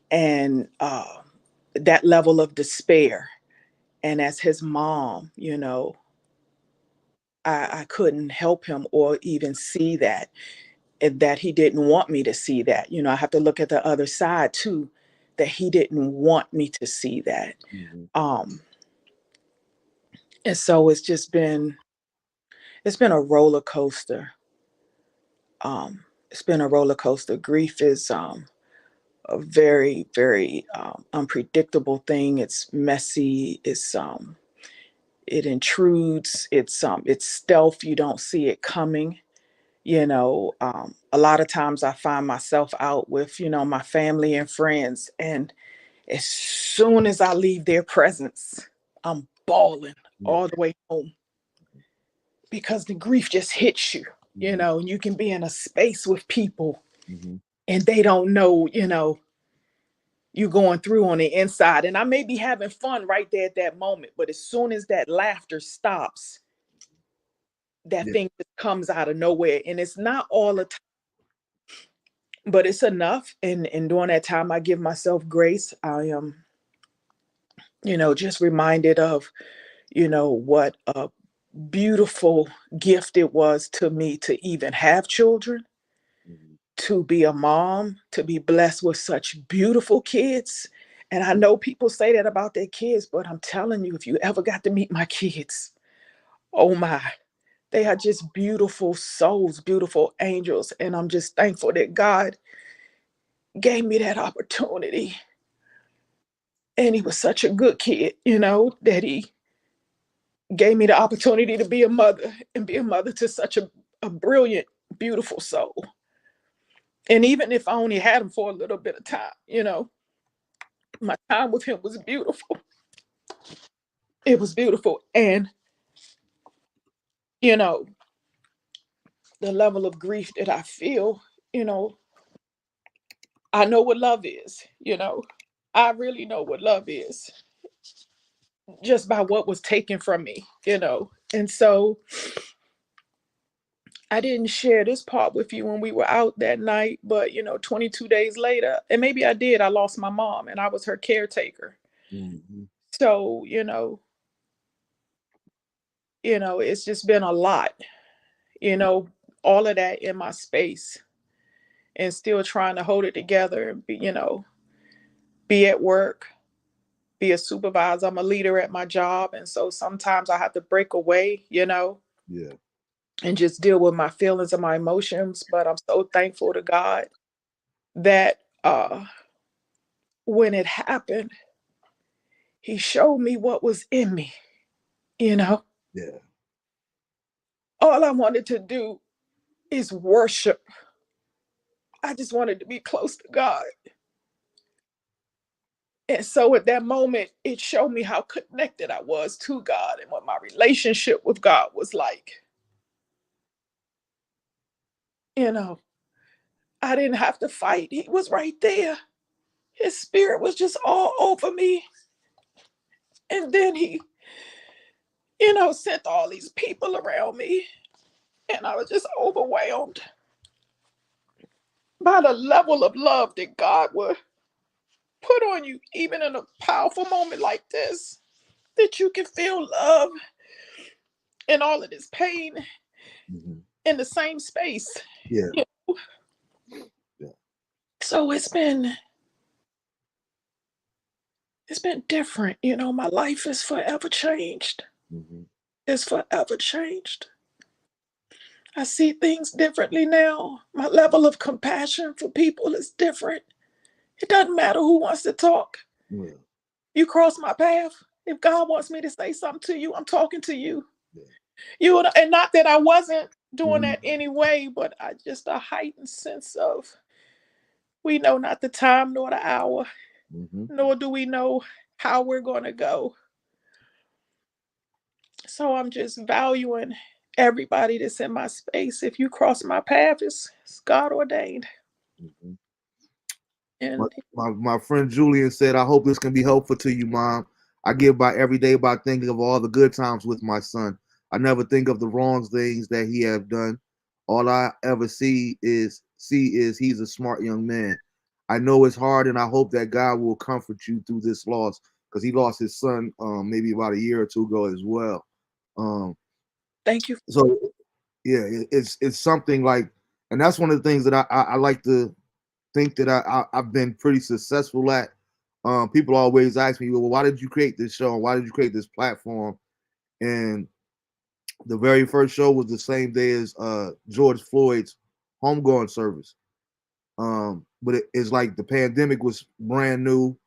and that level of despair. And as his mom, I couldn't help him or even see that, and that he didn't want me to see that. I have to look at the other side too, that he didn't want me to see that. mhm, Um, and so it's been a roller coaster. It's been a roller coaster. Grief is a very, very unpredictable thing. It's messy. It intrudes. It's stealth. You don't see it coming. A lot of times I find myself out with, my family and friends. And as soon as I leave their presence, I'm bawling Yeah. all the way home because the grief just hits you, Hmm. and you can be in a space with people Hmm. and they don't know, you going through on the inside. And I may be having fun right there at that moment, but as soon as that laughter stops, that Yeah. thing just comes out of nowhere. And it's not all the time, but it's enough. And during that time, I give myself grace. I am, just reminded of, what a beautiful gift it was to me to even have children, Hmm. to be a mom, to be blessed with such beautiful kids. And I know people say that about their kids, but I'm telling you, if you ever got to meet my kids, oh my, they are just beautiful souls, beautiful angels. And I'm just thankful that God gave me that opportunity. And he was such a good kid, that he gave me the opportunity to be a mother and be a mother to such a brilliant, beautiful soul. And even if I only had him for a little bit of time, my time with him was beautiful. It was beautiful. And, you know, the level of grief that I feel, you know, I know what love is. I really know what love is just by what was taken from me. And so I didn't share this part with you when we were out that night, but 22 days later, and maybe I did, I lost my mom and I was her caretaker. Hmm. So, it's just been a lot, you know, all of that in my space and still trying to hold it together and be at work, be a supervisor. I'm a leader at my job. And so sometimes I have to break away, Yeah. and just deal with my feelings and my emotions. But I'm so thankful to God that when it happened, He showed me what was in me. You know, Yeah. all I wanted to do is worship. I just wanted to be close to God. And so at that moment, it showed me how connected I was to God and what my relationship with God was like. You know, I didn't have to fight. He was right there. His spirit was just all over me. And then he, sent all these people around me. And I was just overwhelmed by the level of love that God would put on you, even in a powerful moment like this, that you can feel love and all of this pain Hmm. in the same space. Yeah. Yeah. Yeah. So it's been different. My life is forever changed. Hmm. It's forever changed. I see things differently now. My level of compassion for people is different. It doesn't matter who wants to talk. Yeah. You cross my path. If God wants me to say something to you, I'm talking to you. Yeah. And not that I wasn't doing Hmm. that anyway, but I just a heightened sense of we know not the time nor the hour, Hmm. nor do we know how we're going to go. So I'm just valuing everybody that's in my space. If you cross my path, it's God ordained. Hmm. My, And my friend Julian said, I hope this can be helpful to you, Mom. I give by every day by thinking of all the good times with my son. I never think of the wrong things that he have done. All I ever see is he's a smart young man. I know it's hard, and I hope that God will comfort you through this loss because he lost his son maybe about a year or two ago as well. Um, thank you. so yeah, it's something like, and that's one of the things that I like to think that I've been pretty successful at. People always ask me, well, why did you create this show? Why did you create this platform? And the very first show was the same day as George Floyd's homegoing service. But it's like the pandemic was brand new.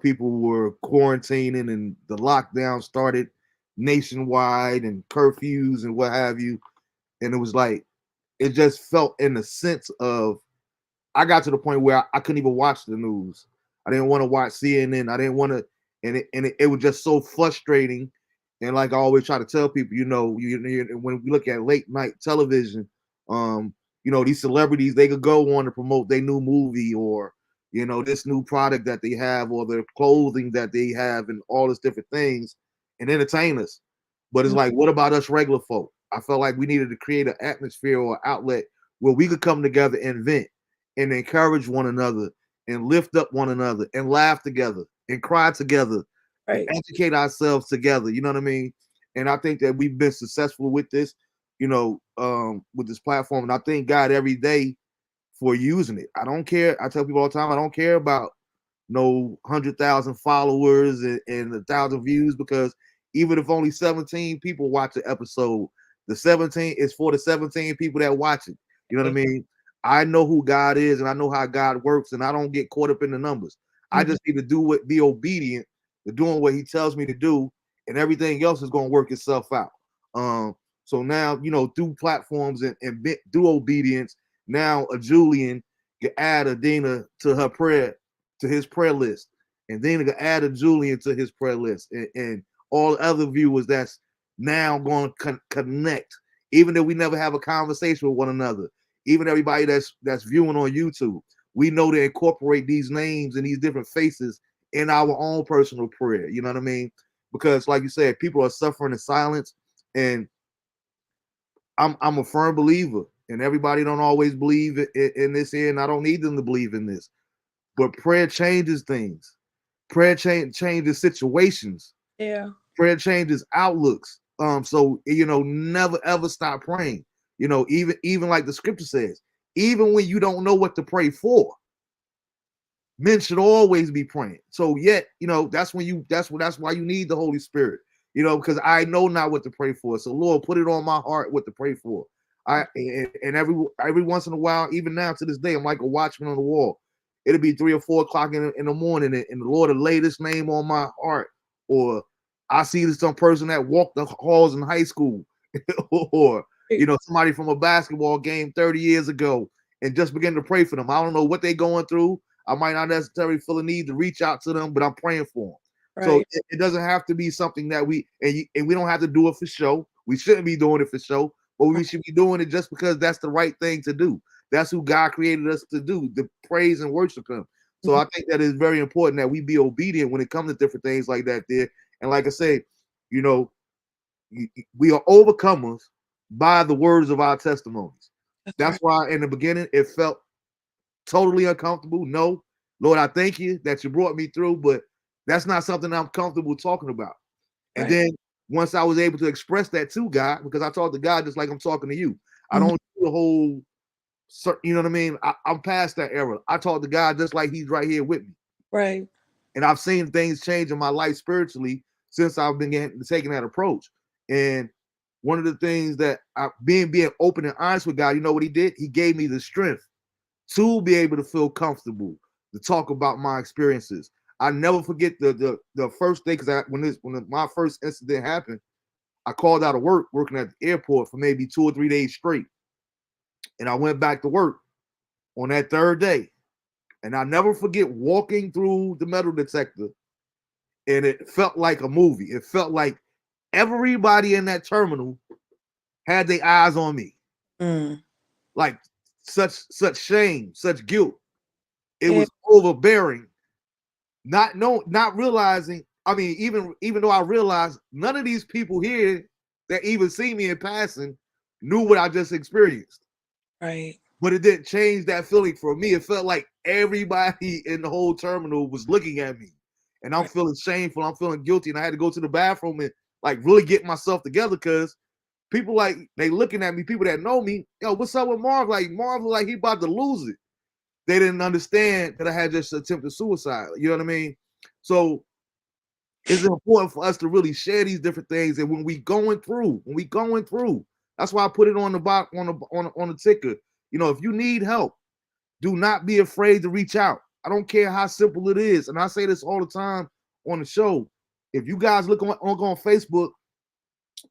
People were quarantining and the lockdown started nationwide and curfews and what have you. And it was like it just felt in the sense of I got to the point where I couldn't even watch the news. I didn't want to watch CNN. I didn't want to, and it was just so frustrating. And like I always try to tell people, when we look at late night television, um, these celebrities they could go on to promote their new movie or this new product that they have or their clothing that they have and all these different things and entertain us. But it's like, what about us regular folk? I felt like we needed to create an atmosphere or outlet where we could come together and vent and encourage one another and lift up one another and laugh together and cry together and Right. educate ourselves together. You know what I mean? And I think that we've been successful with this, with this platform. And I thank God every day for using it. I don't care. I tell people all the time, I don't care about no 100,000 followers and 1,000 views because even if only 17 people watch the episode, the 17 is for the 17 people that watch it. You know what I mean? I know who God is and I know how God works, and I don't get caught up in the numbers. I Mhm. just need to be obedient to doing what He tells me to do, and everything else is going to work itself out. Um, so now, through platforms and through obedience, now a Julian can add a Dena to his prayer list, and then can add a Julian to his prayer list, and all other viewers that's now going to connect, even though we never have a conversation with one another. Even everybody that's viewing on YouTube, we know to incorporate these names and these different faces in our own personal prayer. You know what I mean? Because, like you said, people are suffering in silence, and I'm a firm believer, and everybody don't always believe in this here, and I don't need them to believe in this. But prayer changes things. Prayer changes situations. Yeah. Prayer changes outlooks. So never ever stop praying. Even like the scripture says, even when you don't know what to pray for, men should always be praying. So yet, that's why you need the Holy Spirit. Because I know not what to pray for. So Lord, put it on my heart what to pray for. And every once in a while, even now to this day, I'm like a watchman on the wall. It'll be 3 or 4 o'clock in the morning, and the Lord will lay this name on my heart. Or I see some person that walked the halls in high school, or somebody from a basketball game 30 years ago, and just begin to pray for them. I don't know what they're going through. I might not necessarily feel a need to reach out to them, but I'm praying for them. So Right. it doesn't have to be something that and we don't have to do it for show. We shouldn't be doing it for show, but we should be doing it just because that's the right thing to do. That's who God created us to do, to praise and worship Him. So Mhm. I think that is very important that we be obedient when it comes to different things like that there. And like I say, you know, we are overcomers by the words of our testimonies. That's That's right. why in the beginning it felt totally uncomfortable. No, Lord, I thank you that you brought me through, but that's not something I'm comfortable talking about. And Right. then once I was able to express that to God, because I talk to God just like I'm talking to you, I Mhm. don't do the whole, you know what I mean? I'm past that era. I talk to God just like He's right here with me. Right. And I've seen things change in my life spiritually since I've been taking that approach. And one of the things that being open and honest with God, you know what He did? He gave me the strength to be able to feel comfortable to talk about my experiences. I never forget the first day because when my first incident happened, I called out of work working at the airport for maybe 2 or 3 days straight, and I went back to work on that third day, and I never forget walking through the metal detector, and it felt like a movie. It felt like everybody in that terminal had their eyes on me, Mm. like such shame, such guilt. It Yeah. was overbearing. Not realizing. I mean, even though I realized none of these people here that even see me in passing knew what I just experienced. Right. But it didn't change that feeling for me. It felt like everybody in the whole terminal was looking at me. And I'm Right. feeling shameful. I'm feeling guilty. And I had to go to the bathroom and like really get myself together because people like they looking at me, people that know me, yo, what's up with Marv? Like Marv like he about to lose it. They didn't understand that I had just attempted suicide. You know what I mean? So it's important for us to really share these different things. And when we going through, that's why I put it on the box on the ticker. If you need help, do not be afraid to reach out. I don't care how simple it is. And I say this all the time on the show. If you guys look on Facebook,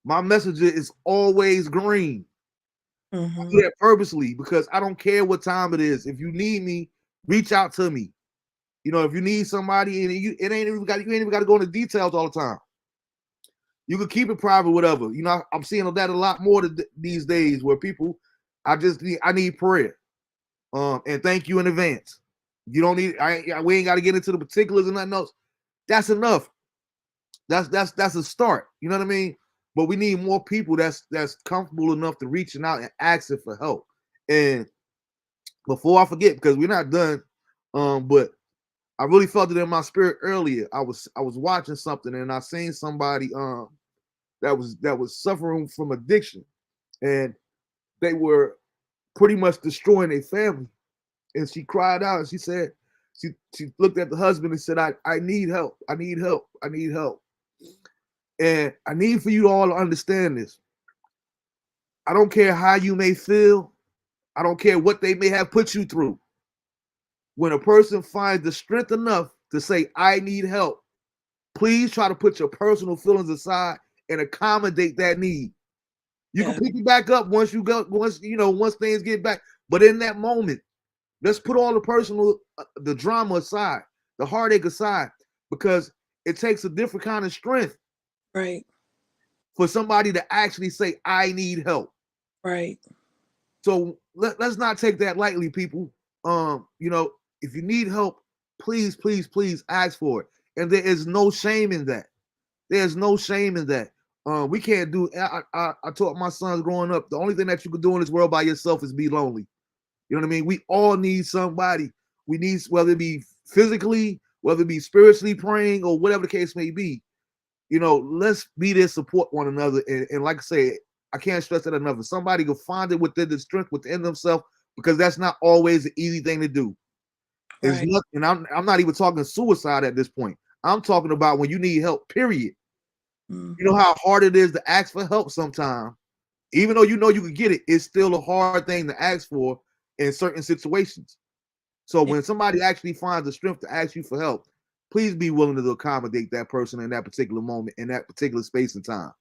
my messenger is always green. I do Mhm. that purposely because I don't care what time it is. If you need me, reach out to me. If you need somebody, and you ain't even got to go into details all the time. You can keep it private, whatever. I'm seeing that a lot more these days, where people, I need prayer, and thank you in advance. You don't need, we ain't got to get into the particulars and nothing else. That's enough. That's a start. You know what I mean? But we need more people that's comfortable enough to reaching out and asking for help. And before I forget, because we're not done, but I really felt it in my spirit earlier. I was watching something and I seen somebody that was suffering from addiction, and they were pretty much destroying their family. And she cried out and she said, she looked at the husband and said, I need help. I need help. I need help. And I need for you all to understand this. I don't care how you may feel. I don't care what they may have put you through. When a person finds the strength enough to say, I need help, please try to put your personal feelings aside and accommodate that need. You can Yeah. pick it back up once things get back. But in that moment, let's put all the personal, the drama aside, the heartache aside, because it takes a different kind of strength Right. for somebody to actually say, I need help. Right. So let's not take that lightly, people. If you need help, please, please, please ask for it. And there is no shame in that. There's no shame in that. We can't do. I taught my sons growing up. The only thing that you can do in this world by yourself is be lonely. You know what I mean? We all need somebody. We need, whether it be physically, whether it be spiritually praying, or whatever the case may be. Let's be there, support one another. And like I say, I can't stress that enough. If somebody can find it within the strength within themselves, because that's not always an easy thing to do. It's Right. not, and I'm not even talking suicide at this point. I'm talking about when you need help, period. You know Mhm. how hard it is to ask for help sometimes. Even though you know you can get it, it's still a hard thing to ask for in certain situations. So Yeah. when somebody actually finds the strength to ask you for help, please be willing to accommodate that person in that particular moment, in that particular space and time.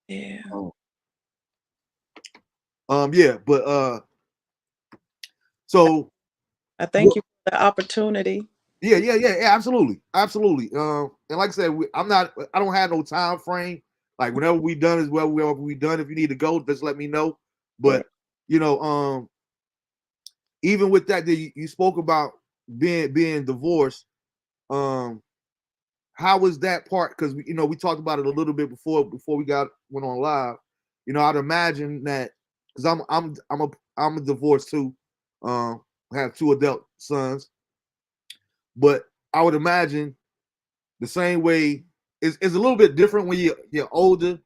Yeah. Um, yeah, but so I thank you for the opportunity. yeah, absolutely, absolutely. And like I said, I don't have no time frame. Like whenever we done is well, wherever we done. If you need to go, just let me know. Sure. But you know, um, even with that, you spoke about being divorced. Um, how was that part? Because we talked about it a little bit before we went on live. I'd imagine that because I'm a divorced too. I have two adult sons, but I would imagine the same way is a little bit different when you're older,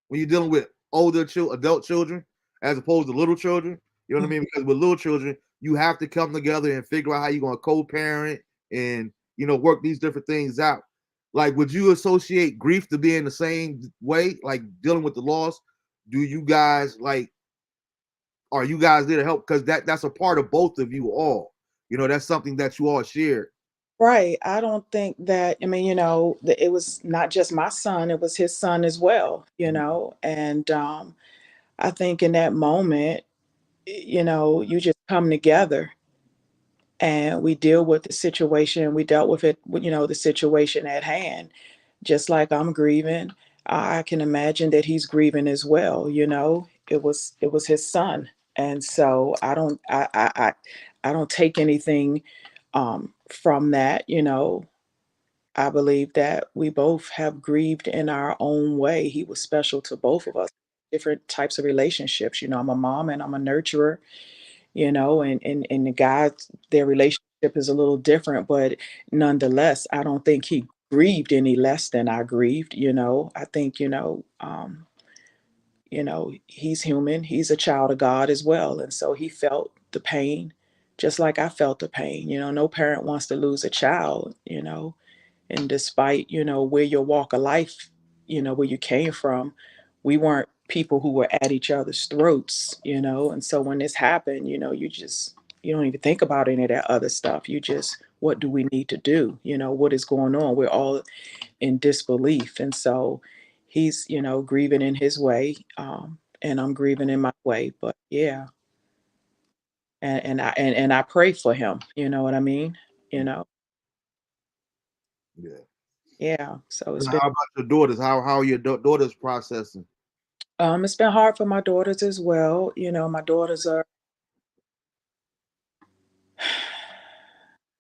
when you're dealing with older adult children as opposed to little children. You know what I Mhm. mean? Because with little children, you have to come together and figure out how you're going to co-parent and work these different things out. Like, would you associate grief to being the same way, like dealing with the loss? Do you guys are you guys there to help? Because that's a part of both of you all. That's something that you all share. Right. I don't think that, I mean, it was not just my son, it was his son as well, and I think in that moment, you just come together and we deal with the situation. We dealt with it, the situation at hand. Just like I'm grieving, I can imagine that he's grieving as well. It was his son, and so I don't take anything from that. I believe that we both have grieved in our own way. He was special to both of us. Different types of relationships. I'm a mom and I'm a nurturer, and the guys, their relationship is a little different, but nonetheless, I don't think he grieved any less than I grieved. I think, he's human, he's a child of God as well. And so he felt the pain just like I felt the pain. No parent wants to lose a child, and despite, where your walk of life, where you came from, we weren't people who were at each other's throats, and so when this happened, you don't even think about any of that other stuff. You just, what do we need to do? What is going on? We're all in disbelief. And so he's, grieving in his way. and I'm grieving in my way. But yeah, and I pray for him. You know what I mean? You know, Yeah. yeah. So And how about your daughters? How are your daughters processing? it's been hard for my daughters as well. You know, my daughters are,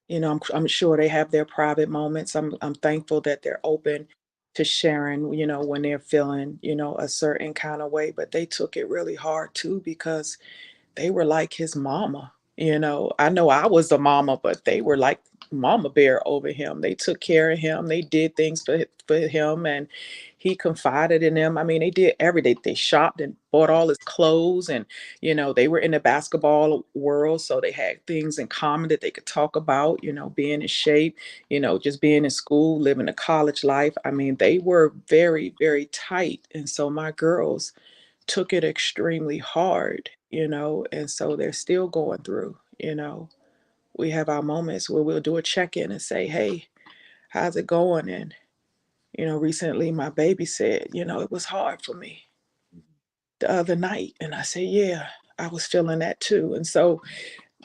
you know, I'm sure they have their private moments. I'm thankful that they're open to sharing, you know, when they're feeling, you know, a certain kind of way. But they took it really hard too because they were like his mama. You know I was a mama, but they were like mama bear over him. They took care of him. They did things for him, and he confided in them. I mean, they did everything. They shopped and bought all his clothes, and you know they were in the basketball world, so they had things in common that they could talk about. You know, being in shape. You know, just being in school, living a college life. I mean, they were very, very tight, and so my girls took it extremely hard, you know, and so they're still going through, you know. We have our moments where we'll do a check-in and say, "Hey, how's it going?" And, you know, recently my baby said, you know, it was hard for me the other night. And I said, yeah, I was feeling that too. And so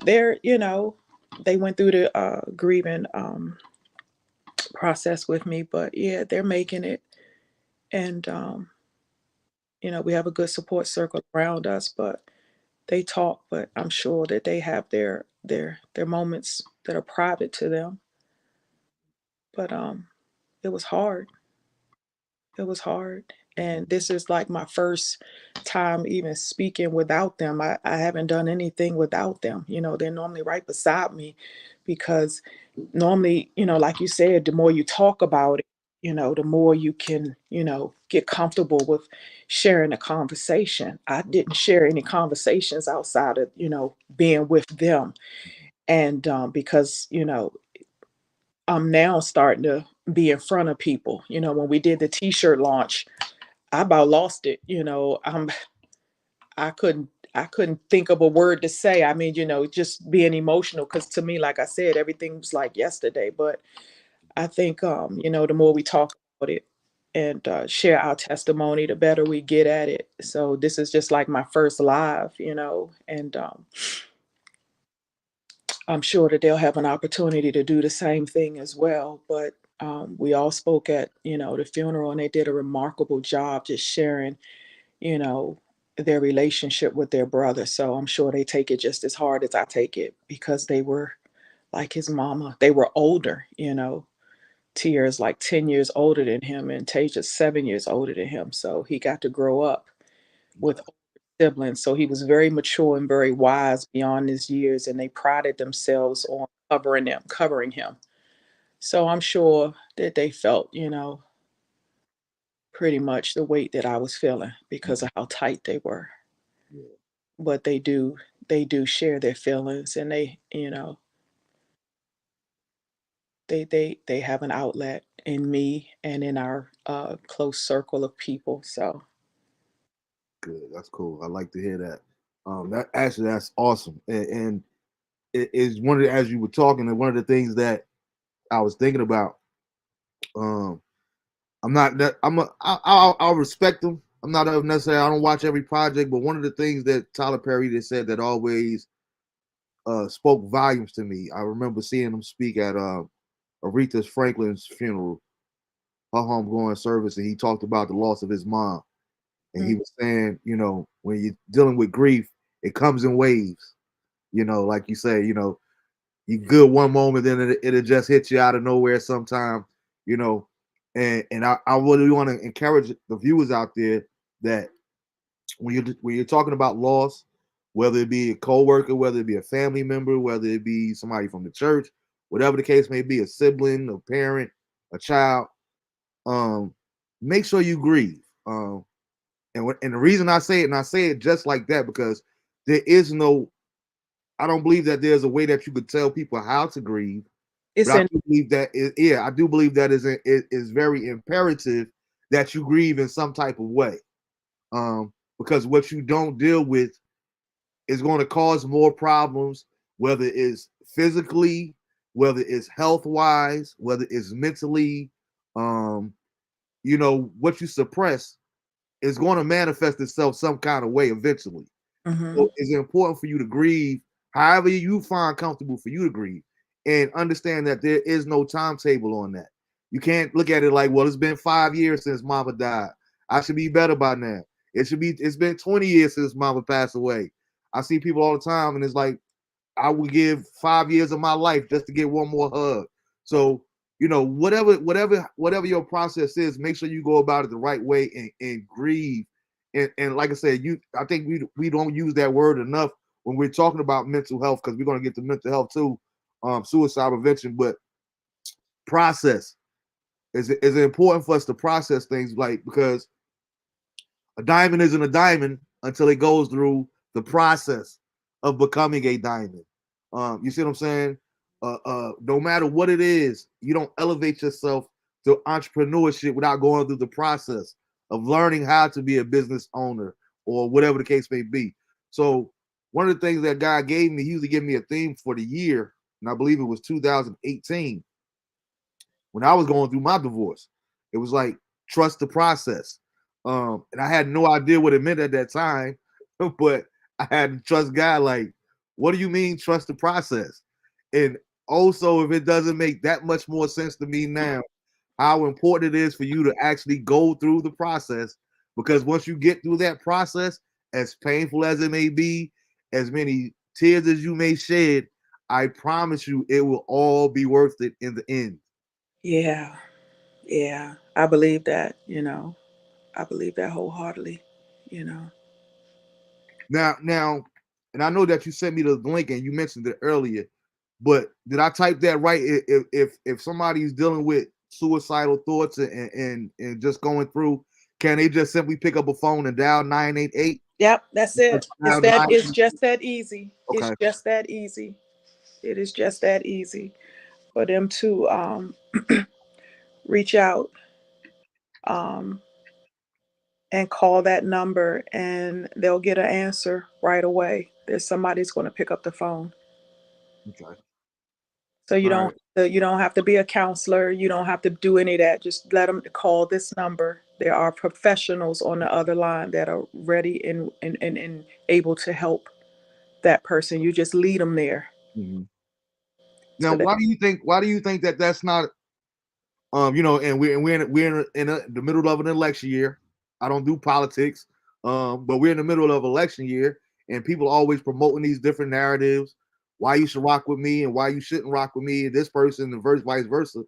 they're, you know, they went through the grieving process with me, but yeah, they're making it. And, you know, we have a good support circle around us, but they talk, but I'm sure that they have their moments that are private to them. But it was hard. It was hard. And this is like my first time even speaking without them. I haven't done anything without them. You know, they're normally right beside me because normally, you know, like you said, the more you talk about it, you know, the more you can, you know, get comfortable with sharing a conversation. I didn't share any conversations outside of, you know, being with them. And because, you know, I'm now starting to be in front of people. You know, when we did the t-shirt launch, I about lost it. You know, I couldn't think of a word to say. I mean, you know, just being emotional because to me, like I said, everything was like yesterday. But I think, you know, the more we talk about it and share our testimony, the better we get at it. So this is just like my first live, you know, and I'm sure that they'll have an opportunity to do the same thing as well. But we all spoke at, you know, the funeral, and they did a remarkable job just sharing, you know, their relationship with their brother. So I'm sure they take it just as hard as I take it because they were like his mama. They were older, you know. Tia is like 10 years older than him, and Taja's 7 years older than him. So he got to grow up with siblings. So he was very mature and very wise beyond his years, and they prided themselves on covering him. So I'm sure that they felt, you know, pretty much the weight that I was feeling because of how tight they were. Yeah, But they do share their feelings, and they, you know, they have an outlet in me and in our close circle of people. So good. That's cool. I like to hear that. That actually that's awesome. And it is one of the, as you were talking, and one of the things that I was thinking about. Um, I'm not that I'll respect them. I'm not necessarily I don't watch every project, but one of the things that Tyler Perry just said that always spoke volumes to me. I remember seeing him speak at Aretha Franklin's funeral, her homegoing service, and he talked about the loss of his mom. And mm, he was saying, you know, when you're dealing with grief, it comes in waves. You know, like you say, you know, you good one moment, then it'll just hit you out of nowhere sometime, you know. And I really want to encourage the viewers out there that when you're talking about loss, whether it be a coworker, whether it be a family member, whether it be somebody from the church, whatever the case may be, a sibling, a parent, a child, um, make sure you grieve. And the reason I say it, and I say it just like that, because there is no, I don't believe that there's a way that you could tell people how to grieve, but it's I in do believe that, yeah, I do believe that is very imperative that you grieve in some type of way, because what you don't deal with is going to cause more problems, whether it's physically, whether it's health wise, whether it's mentally. Um, you know what you suppress is going to manifest itself some kind of way eventually. Mm-hmm. So it's important for you to grieve however you find comfortable for you to grieve, and understand that there is no timetable on that. You can't look at it like, well, it's been 5 years since mama died. I should be better by now. It's been 20 years since mama passed away. I see people all the time, and it's like, I would give 5 years of my life just to get one more hug. So, whatever your process is, make sure you go about it the right way, and grieve. And like I said, I think we don't use that word enough when we're talking about mental health, because we're going to get to mental health too, suicide prevention. But process is important for us to process things, like, because a diamond isn't a diamond until it goes through the process of becoming a diamond. You see what I'm saying? No matter what it is, you don't elevate yourself to entrepreneurship without going through the process of learning how to be a business owner, or whatever the case may be. So one of the things that God gave me, he usually gave me a theme for the year, and I believe it was 2018, when I was going through my divorce. It was like, trust the process. And I had no idea what it meant at that time, but I had to trust God. Like, what do you mean trust the process? And also, if it doesn't make that much more sense to me now, how important it is for you to actually go through the process, because once you get through that process, as painful as it may be, as many tears as you may shed, I promise you it will all be worth it in the end. Yeah, yeah. I believe that, I believe that wholeheartedly, you know. Now, and I know that you sent me the link and you mentioned it earlier, but did I type that right? If somebody's dealing with suicidal thoughts, and just going through, can they just simply pick up a phone and dial 988? Yep, that's it. Dial It's 988? just that easy. It's Okay, just that easy. It is just that easy for them to reach out um, and call that number, and they'll get an answer right away. There's somebody's going to pick up the phone. okay, So all right. you don't have to be a counselor. You don't have to do any of that. Just let them call this number. There are professionals on the other line that are ready and able to help that person. You just lead them there. Mhm. Now, So that why do you think that that's not, and we're in the middle of an election year. I don't do politics, but we're in the middle of election year, and people are always promoting these different narratives. Why you should rock with me, and why you shouldn't rock with me, this person, and vice versa.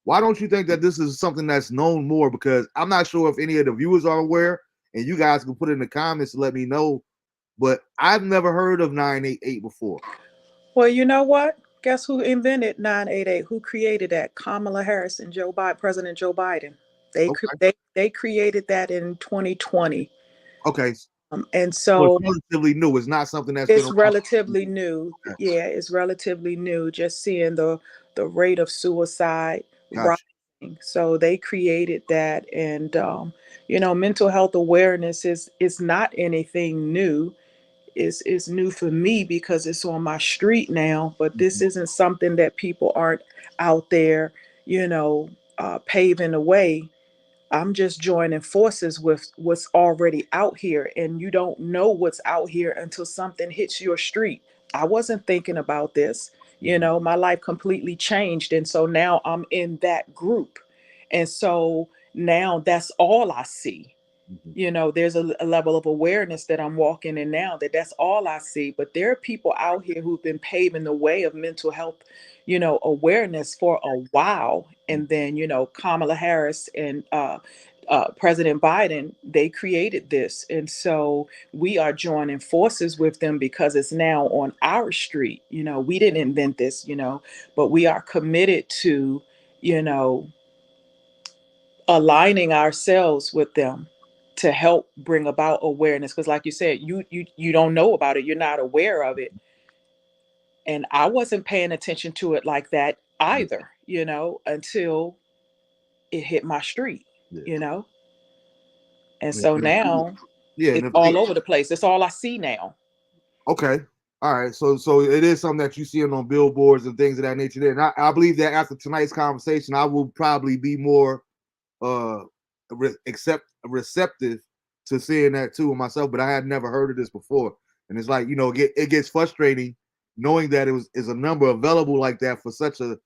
Why don't you think that this is something that's known more? Because I'm not sure if any of the viewers are aware, and you guys can put it in the comments to let me know. But I've never heard of 988 before. well, you know what? Guess who invented 988? Who created that? Kamala Harris and Joe Biden, President Joe Biden. Okay, They created that in 2020. okay, And so it's so relatively new. It's not something that's been it's around. relatively new. Okay, Yeah, it's relatively new. Just seeing the rate of suicide gotcha. rising. So they created that, and mental health awareness is not anything new. Is new for me because it's on my street now. But this Mhm, isn't something that people aren't out there, you know, paving the way. I'm just joining forces with what's already out here, and you don't know what's out here until something hits your street. I wasn't thinking about this. mhm, My life completely changed. And so now I'm in that group. And so now that's all I see. mhm, There's a level of awareness that I'm walking in now, that's all I see. But there are people out here who've been paving the way of mental health, awareness for a while. mhm, And then, Kamala Harris and President Biden, they created this. And so we are joining forces with them because it's now on our street. We didn't invent this, but we are committed to, you know, aligning ourselves with them to help bring about awareness, because like you said, you don't know about it, you're not aware of it. And I wasn't paying attention to it like that mhm. either, until it hit my street, Yeah. you know and Yeah, so now yeah, and it's the thing, all over the place. It's all I see now. okay, all right. So it is something that you see on billboards and things of that nature. There, and I believe that after tonight's conversation, I will probably be more uh receptive to seeing that too myself, but I had never heard of this before. And it's like, it gets frustrating knowing that is a number available like that for such a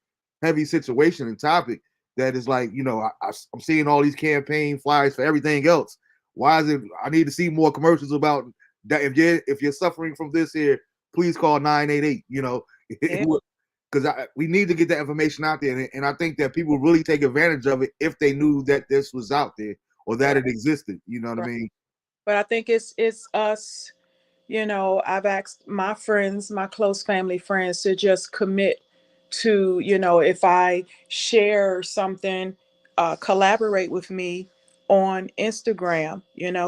heavy situation and topic that is like, I'm seeing all these campaign flyers for everything else. Why is it I need to see more commercials about that? If you're suffering from this here, please call 988, Yeah. because we need to get that information out there. And I think that people really take advantage of it if they knew that this was out there or that Right. it existed. You know what I Right. mean? But I think it's us. I've asked my friends, my close family friends, to just commit to, if I share something, collaborate with me on Instagram,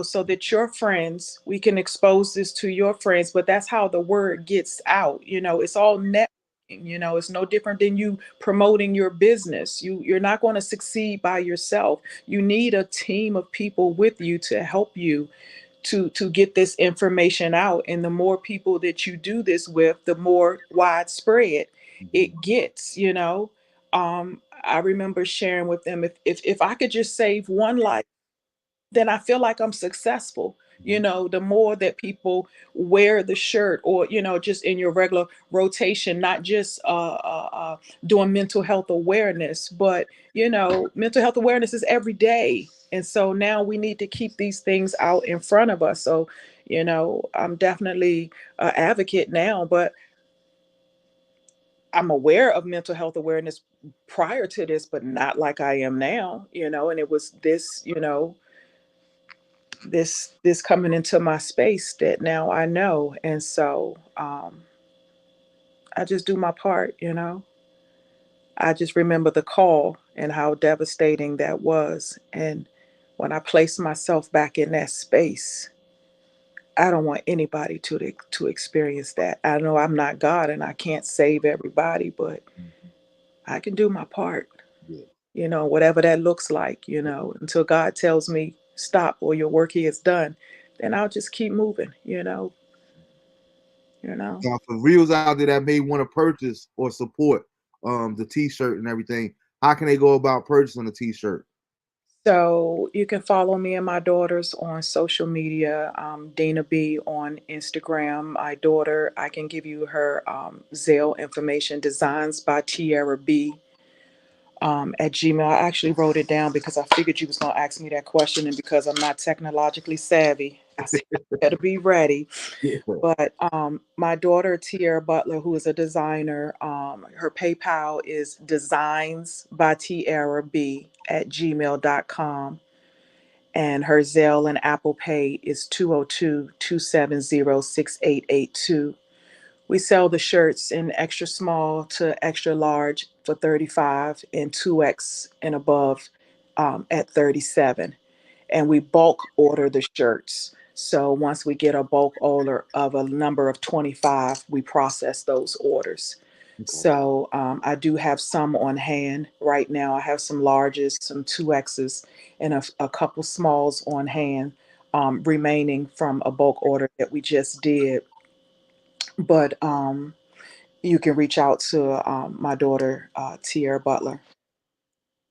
so that your friends, we can expose this to your friends. But that's how the word gets out. It's all networking. It's no different than you promoting your business. You're not going to succeed by yourself. You need a team of people with you to help you to get this information out. And the more people that you do this with, the more widespread Mhm. it gets. I remember sharing with them, if I could just save one life, then I feel like I'm successful. Mhm. The more that people wear the shirt, or just in your regular rotation, not just doing mental health awareness, but mental health awareness is every day. And so now we need to keep these things out in front of us. So I'm definitely an advocate now, but I'm aware of mental health awareness prior to this, but not like I am now. And it was this, this coming into my space that now I know. And so I just do my part. I just remember the call and how devastating that was. And when I placed myself back in that space, I don't want anybody to experience that. I know I'm not God and I can't save everybody, but Mhm. I can do my part. Yeah. Whatever that looks like, until God tells me stop or your work here is done, then I'll just keep moving, you know. Now, for reels out there that may want to purchase or support the T-shirt and everything, how can they go about purchasing a T-shirt? So you can follow me and my daughters on social media, Dena B on Instagram. My daughter, I can give you her Zelle information, designs by Tierra B at Gmail. I actually wrote it down because I figured you was going to ask me that question. And because I'm not technologically savvy, I said, I better be ready. Yeah. But my daughter, Tierra Butler, who is a designer, her PayPal is designs by Tierra B at gmail.com. And her Zelle and Apple Pay is 202-270-6882. We sell the shirts in extra small to extra large for 35 and 2X and above at 37. And we bulk order the shirts. So once we get a bulk order of a number of 25, we process those orders. Okay. So I do have some on hand right now. I have some larges, some 2Xs, and a couple smalls on hand remaining from a bulk order that we just did. But you can reach out to my daughter, Tierra Butler,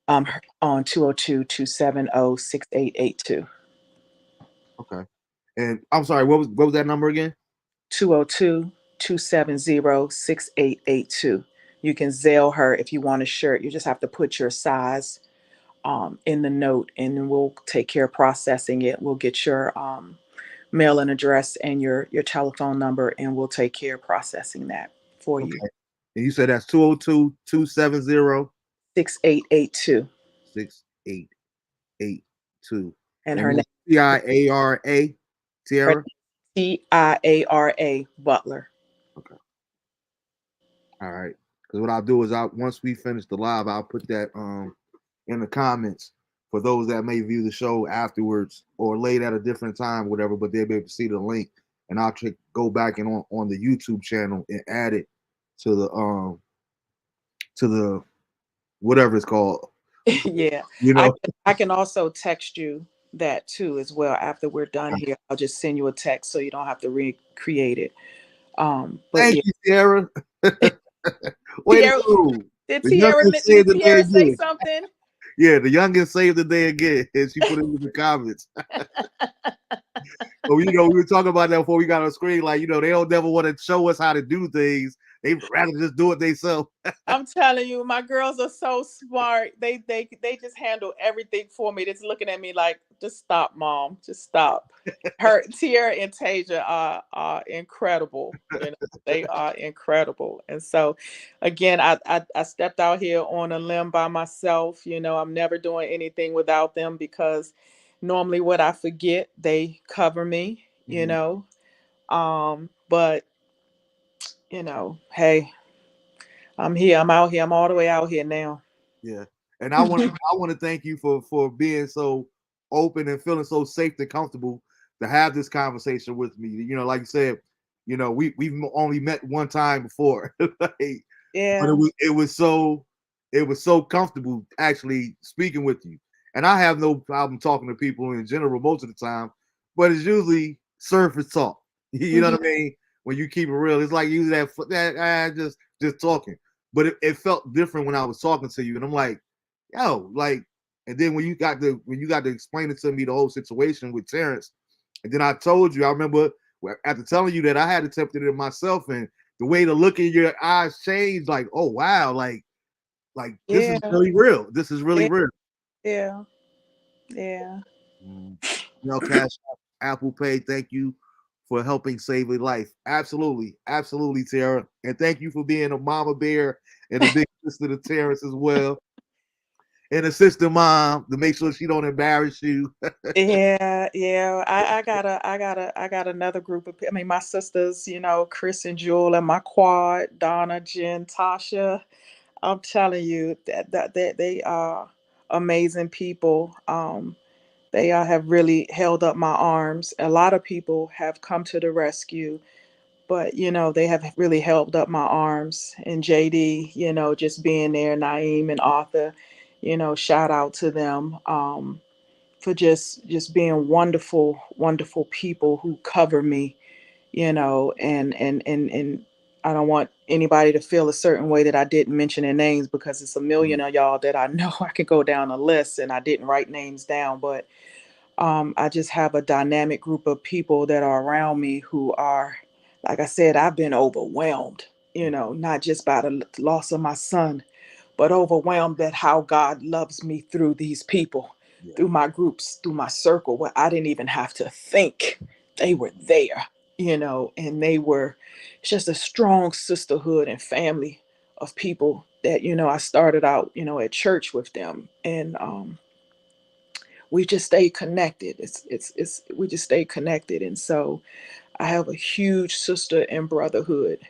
on 202-270-6882. Okay. And I'm sorry, what was that number again? 202-270-6882. You can Zelle her if you want a shirt. You just have to put your size in the note, and then we'll take care of processing it. We'll get your mailing address and your telephone number, and we'll take care of processing that for you. Okay. And you said that's 202-270-6882. 6882. And And her it name, was Tiara, her Tiara. Tiara Butler. Okay. All right. Because what I'll do is once we finish the live, I'll put that in the comments for those that may view the show afterwards or late at a different time, whatever. But they'll be able to see the link, and I'll go back and on the YouTube channel and add it to the whatever it's called. Yeah. You I know. I can also text you that too as well after we're done here. I'll just send you a text so you don't have to recreate it. But Thank yeah. you, Tiara. Way to Tiara, go. did The youngest Tiara saved the day say again. something? Yeah, the youngest saved the day again. And she put it in the comments. But we were talking about that before we got on screen. Like, they don't never want to show us how to do things. They rather just do it themselves. I'm telling you, my girls are so smart. They just handle everything for me. Just looking at me like, just stop, mom, just stop. Her Tierra and Tasia are incredible. They are incredible. And so, again, I stepped out here on a limb by myself. I'm never doing anything without them because normally what I forget, they cover me. Mhm. But hey, I'm here. I'm out here. I'm all the way out here now. Yeah. And I want to thank you for being so open and feeling so safe and comfortable to have this conversation with me. Like you said, we've only met one time before. Like, but Yeah. it was so comfortable actually speaking with you. And I have no problem talking to people in general most of the time, but it's usually surface talk. You know Mhm. what I mean? When you keep it real, it's like usually just talking. But it felt different when I was talking to you, and I'm like, yo, like, and then when you got to explain it to me the whole situation with Terrence, and then I told you, I remember after telling you that I had attempted it myself, and the way the look in your eyes changed, like, oh wow, like this is Yeah. really real. This is really Yeah. real. Yeah. Yeah. Mm. Cash Apple Pay, thank you for helping save a life. Absolutely, absolutely, Tara, and thank you for being a mama bear and a big sister to Terrence as well, and a sister mom to make sure she don't embarrass you. Yeah, yeah. I got another group of. I mean, my sisters. Chris and Jewel, and my quad, Donna, Jen, Tasha. I'm telling you that they are amazing people. They have really held up my arms. A lot of people have come to the rescue, but they have really held up my arms. And JD, just being there, Naeem and Arthur, shout out to them. For just being wonderful, wonderful people who cover me, and I don't want anybody to feel a certain way that I didn't mention their names because it's a million of y'all that I know. I could go down a list and I didn't write names down, but I just have a dynamic group of people that are around me who are, like I said, I've been overwhelmed, not just by the loss of my son, but overwhelmed at how God loves me through these people, Yeah. through my groups, through my circle, where I didn't even have to think. They were there, and they were it's just a strong sisterhood and family of people that, I started out, at church with them. And we just stayed connected. It's we just stayed connected. And so I have a huge sister and brotherhood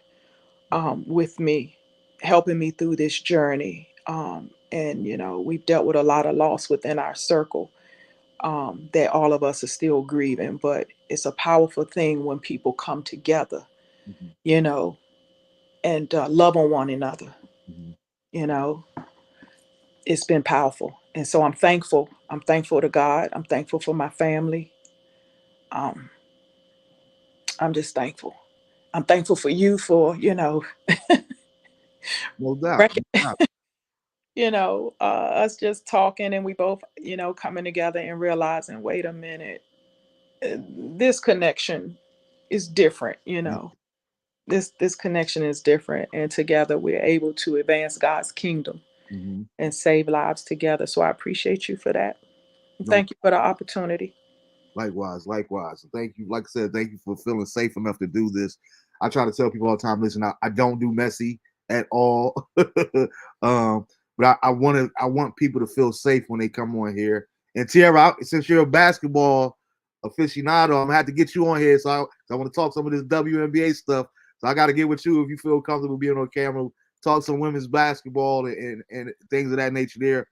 with me, helping me through this journey. And we've dealt with a lot of loss within our circle that all of us are still grieving. But it's a powerful thing when people come together, Mhm, you know, and love on one another. mhm. You know, it's been powerful, and so I'm thankful. I'm thankful to God. I'm thankful for my family. Um, I'm just thankful. I'm thankful for you for No doubt. rec- No doubt. us just talking, and we both coming together and realizing, wait a minute, this connection is different. Yeah. This connection is different, and together we're able to advance God's kingdom Mhm. and save lives together. So I appreciate you for that. And No, thank you for the opportunity. likewise, likewise. Thank you. Like I said, thank you for feeling safe enough to do this. I try to tell people all the time, listen, I don't do messy at all. But I want people to feel safe when they come on here. And Tierra, since you're a basketball aficionado, I'm gonna have to get you on here. So I want to talk some of this WNBA stuff. So I got to get with you if you feel comfortable being on camera. Talk some women's basketball and things of that nature. There,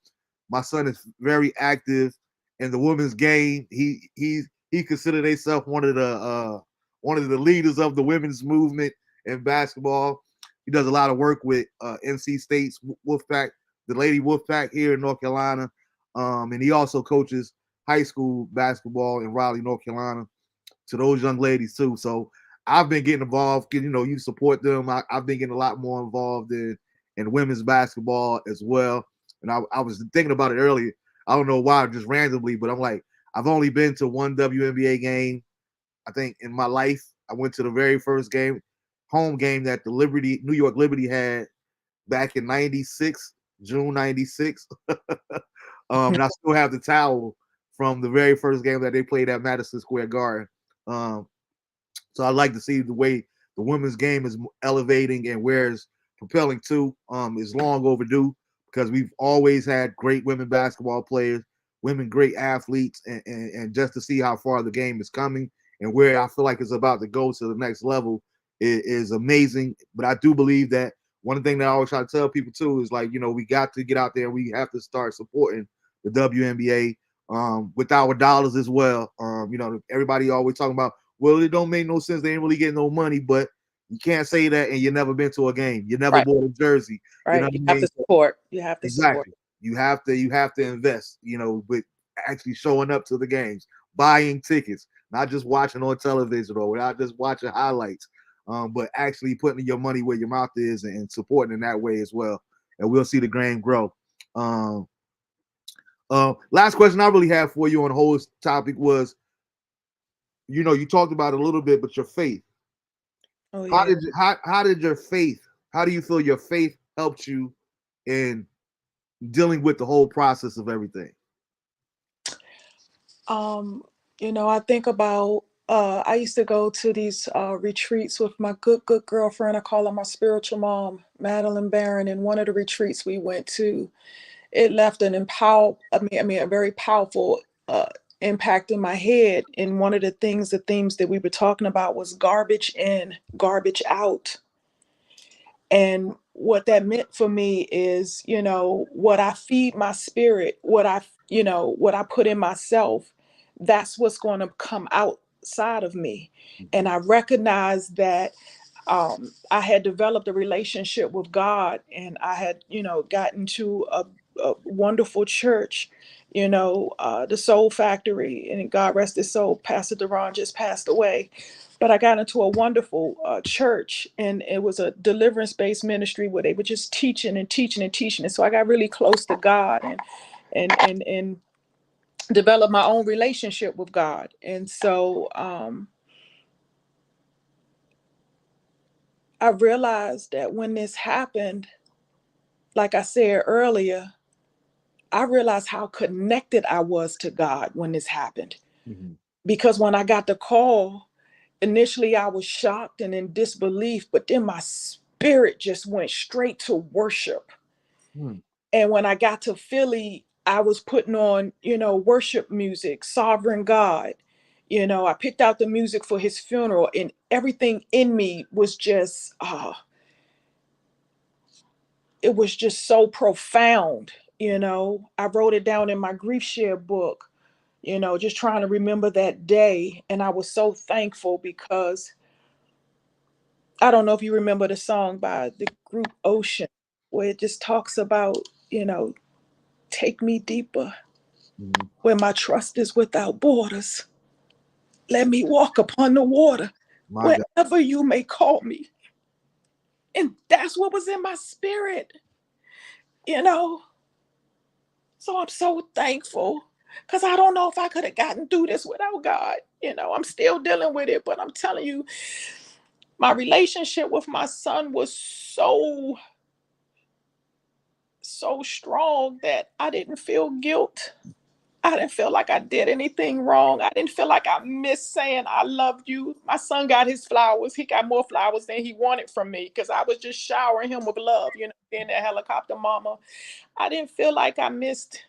my son is very active in the women's game. He considered himself one of the leaders of the women's movement in basketball. He does a lot of work with NC State's Wolfpack, the Lady Wolfpack here in North Carolina, and he also coaches high school basketball in Raleigh, North Carolina, to those young ladies too. So I've been getting involved. You support them. I've been getting a lot more involved in women's basketball as well. And I was thinking about it earlier. I don't know why, just randomly, but I'm like, I've only been to one WNBA game. I think in my life, I went to the very first game, home game that the New York Liberty had back in '96, June '96. And I still have the towel from the very first game that they played at Madison Square Garden. Um, so I like to see the way the women's game is elevating and where it's propelling to. Is long overdue because we've always had great women basketball players, women great athletes, and just to see how far the game is coming and where I feel like it's about to go to the next level is amazing. But I do believe that one thing that I always try to tell people too is like, we got to get out there and we have to start supporting the WNBA with our dollars as well. Everybody always talking about, well, it don't make no sense. They ain't really getting no money, but you can't say that and you never been to a game. You never Right. bought a jersey. You know Right. what You I have mean? to support. You have to support. Exactly. You have to invest, with actually showing up to the games, buying tickets, not just watching on television or not just watching highlights, but actually putting your money where your mouth is and supporting in that way as well. And we'll see the game grow. Um, Last question I really have for you on the whole topic was, you talked about it a little bit, but your faith. Oh How yeah. did you, how did your faith? How do you feel your faith helped you in dealing with the whole process of everything? Um, I think about I used to go to these retreats with my good girlfriend. I call her my spiritual mom, Madeline Barron. And one of the retreats we went to, it left an a very powerful impact in my head. And one of the themes that we were talking about was garbage in, garbage out. And what that meant for me is, what I feed my spirit, what I put in myself, that's what's going to come outside of me. And I recognize that I had developed a relationship with God, and I had, gotten to a wonderful church, the Soul Factory, and God rest his soul, Pastor Deron just passed away. But I got into a wonderful church, and it was a deliverance-based ministry where they were just teaching and teaching and teaching. And so I got really close to God and developed my own relationship with God. And so I realized that when this happened, like I said earlier, I realized how connected I was to God when this happened. Mhm. Because when I got the call, initially I was shocked and in disbelief, but then my spirit just went straight to worship. Hmm. And when I got to Philly, I was putting on, worship music, Sovereign God. I picked out the music for his funeral, and everything in me was just, it was just so profound. I wrote it down in my grief share book, just trying to remember that day. And I was so thankful because I don't know if you remember the song by the group Ocean, where it just talks about, you know, take me deeper, Mhm. where my trust is without borders. Let me walk upon the water, My God. wherever you may call me. And that's what was in my spirit, you know? So I'm so thankful because I don't know if I could have gotten through this without God. I'm still dealing with it, but I'm telling you, my relationship with my son was so strong that I didn't feel guilt. I didn't feel like I did anything wrong. I didn't feel like I missed saying I loved you. My son got his flowers. He got more flowers than he wanted from me because I was just showering him with love, being that helicopter mama. I didn't feel like I missed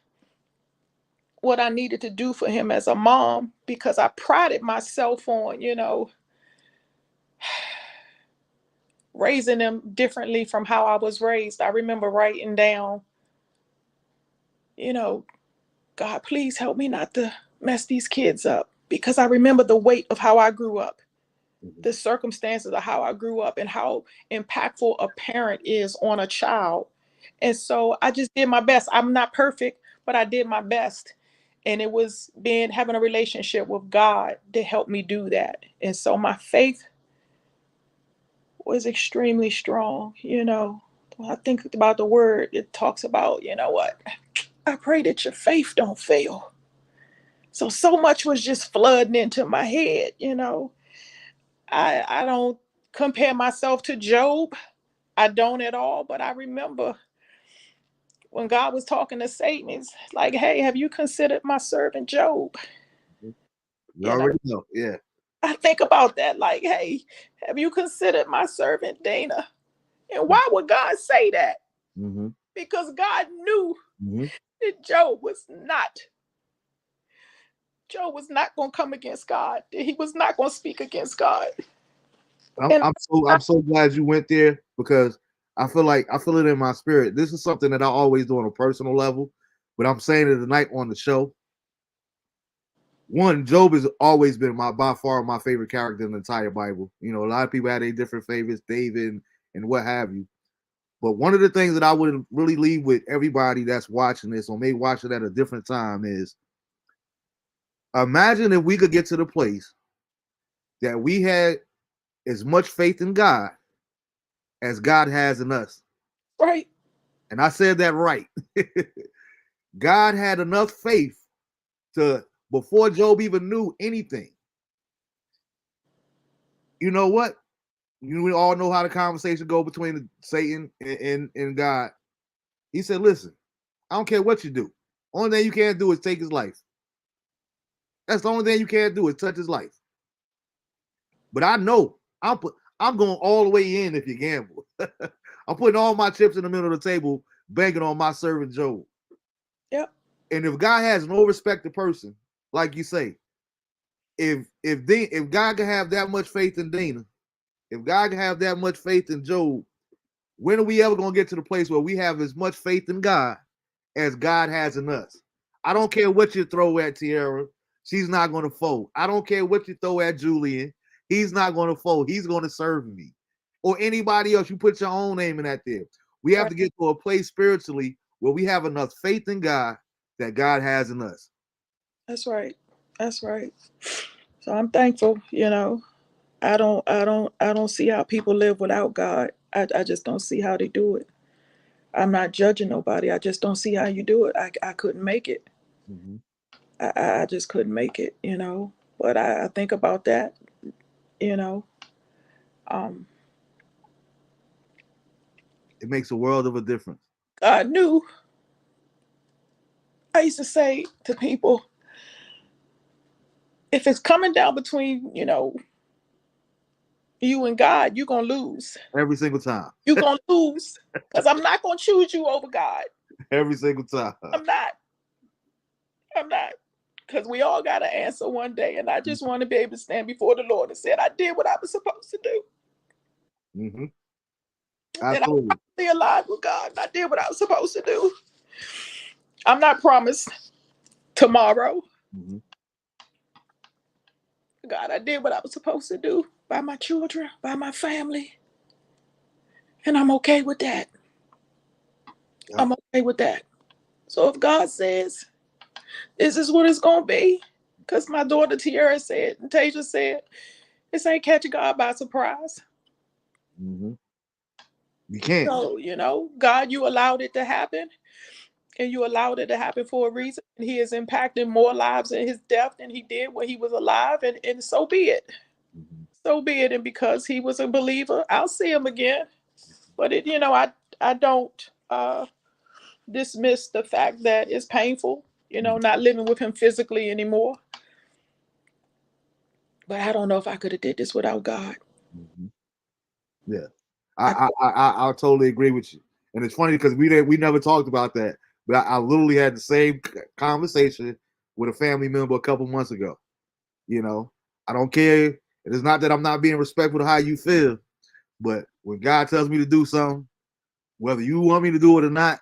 what I needed to do for him as a mom because I prided myself on, raising them differently from how I was raised. I remember writing down, you know, God, please help me not to mess these kids up because I remember the weight of how I grew up, Mhm. the circumstances of how I grew up, and how impactful a parent is on a child. And so I just did my best. I'm not perfect, but I did my best. And it was having a relationship with God that helped me do that. And so my faith was extremely strong. When I think about the word, it talks about, you know what? I pray that your faith don't fail. So much was just flooding into my head, you know. I don't compare myself to Job. I don't at all, but I remember when God was talking to Satan, he's like, hey, have you considered my servant Job? You You know, already know. Yeah. I think about that, like, hey, have you considered my servant Dana? And why would God say that? Mm-hmm. Because God knew Mm-hmm. that Job was not going to come against God. He was not going to speak against God. I'm, And I'm so I'm so glad you went there because I feel it in my spirit. This is something that I always do on a personal level, but I'm saying it tonight on the show. One, Job has always been by far my favorite character in the entire Bible. You know, a lot of people had their different favorites, David and what have you. But one of the things that I would really leave with everybody that's watching this or may watch it at a different time is imagine if we could get to the place that we had as much faith in God as God has in us. right, And I said that right. God had enough faith to, before Job even knew anything. You know what? We all know how the conversation go between Satan and God. He said, listen, I don't care what you do. Only thing you can't do is take his life. That's the only thing you can't do is touch his life. But I know I'm going all the way in if you gamble. I'm putting all my chips in the middle of the table, banking on my servant Job. yep, And if God has no respect to person, like you say, if God can have that much faith in Dena, if God can have that much faith in Job, when are we ever gonna get to the place where we have as much faith in God as God has in us? I don't care what you throw at Tierra, she's not gonna fold. I don't care what you throw at Julian, he's not gonna fold. He's gonna serve me. Or anybody else, you put your own name in that there. We have right. to get to a place spiritually where we have enough faith in God that God has in us. That's right. That's right. So I'm thankful, you know. I don't see how people live without God. I just don't see how they do it. I'm not judging nobody. I just don't see how you do it. I couldn't make it. Mm-hmm. I just couldn't make it, you know. But I think about that, you know. Um, It makes a world of a difference. God knew. I used to say to people, if it's coming down between, you know, you and God, you're gonna lose. Every single time. You're gonna lose. Because I'm not gonna choose you over God. Every single time. I'm not. I'm not. Because we all got to answer one day. And I just want to be able to stand before the Lord and say, I did what I was supposed to do. Mm-hmm. And I'm Absolutely. probably alive with God. And I did what I was supposed to do. I'm not promised tomorrow. Mm-hmm. God, I did what I was supposed to do by my children, by my family. And I'm okay with that. Yep. I'm okay with that. So if God says, this is what it's going to be, because my daughter Tiara said, and Tasia said, this ain't catching God by surprise. Mm-hmm. You can't. So, you know, God, you allowed it to happen, and you allowed it to happen for a reason. And He is impacting more lives in His death than He did when He was alive, and so be it. Mm-hmm. So be it. And because He was a believer, I'll see Him again. But it, you know, I don't dismiss the fact that it's painful, you know, not living with Him physically anymore. But I don't know if I could have did this without God. Mm-hmm. Yeah. I, I totally agree with you. And it's funny because we never talked about that, but I literally had the same conversation with a family member a couple months ago. You know, I don't care. It is not that I'm not being respectful to how you feel, but when God tells me to do something, whether you want me to do it or not,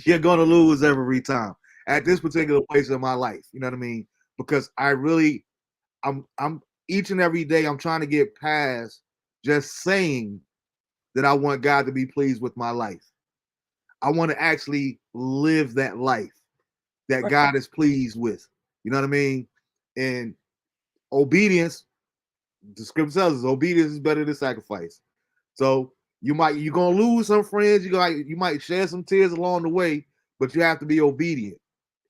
you're gonna lose every time at this particular place in my life. You know what I mean? Because I'm each and every day I'm trying to get past just saying that I want God to be pleased with my life. I want to actually live that life that right, God is pleased with. You know what I mean? And obedience, the scripture tells us obedience is better than sacrifice. So You're gonna lose some friends. You might share some tears along the way, but you have to be obedient.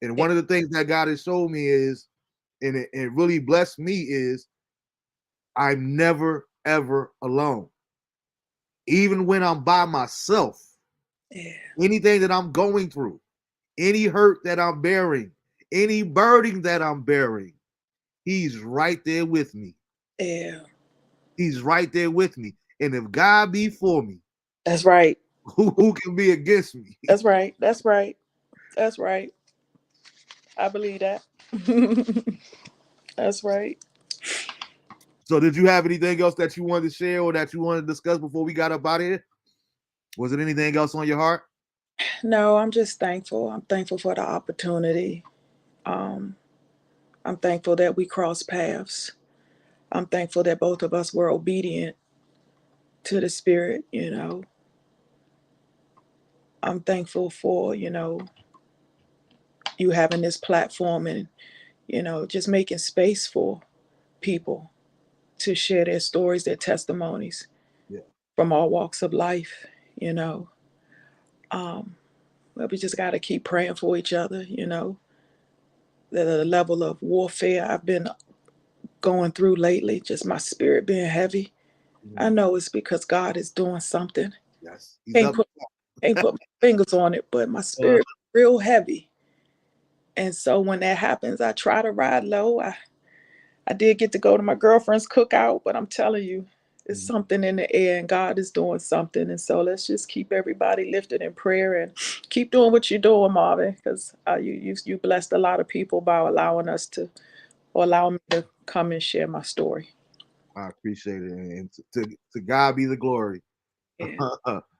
And one of the things that God has showed me is, and it really blessed me is, I'm never ever alone. Even when I'm by myself, Yeah. anything that I'm going through, any hurt that I'm bearing, any burden that I'm bearing, He's right there with me. Yeah. He's right there with me. And if God be for me, That's right. who can be against me? That's right. That's right. That's right. I believe that. That's right. So, did you have anything else that you wanted to share or that you wanted to discuss before we got up out of here? Was it anything else on your heart? No, I'm just thankful. I'm thankful for the opportunity. Um, I'm thankful that we crossed paths. I'm thankful that both of us were obedient to the Spirit, you know. I'm thankful for, you having this platform and, just making space for people to share their stories, their testimonies Yeah. from all walks of life, you know. Um, but we just got to keep praying for each other, The level of warfare I've been going through lately, just my spirit being heavy. I Mhm. know it's because God is doing something. Yes. He's Can't up. put ain't put my fingers on it, but my Uh, spirit real heavy. And so when that happens, I try to ride low. I did get to go to my girlfriend's cookout, but I'm telling you, it's mhm. something in the air and God is doing something. And so let's just keep everybody lifted in prayer and keep doing what you're doing, Marvin, because you blessed a lot of people by allowing us to, or allowing me to come and share my story. I appreciate it. And to God be the glory. Yeah,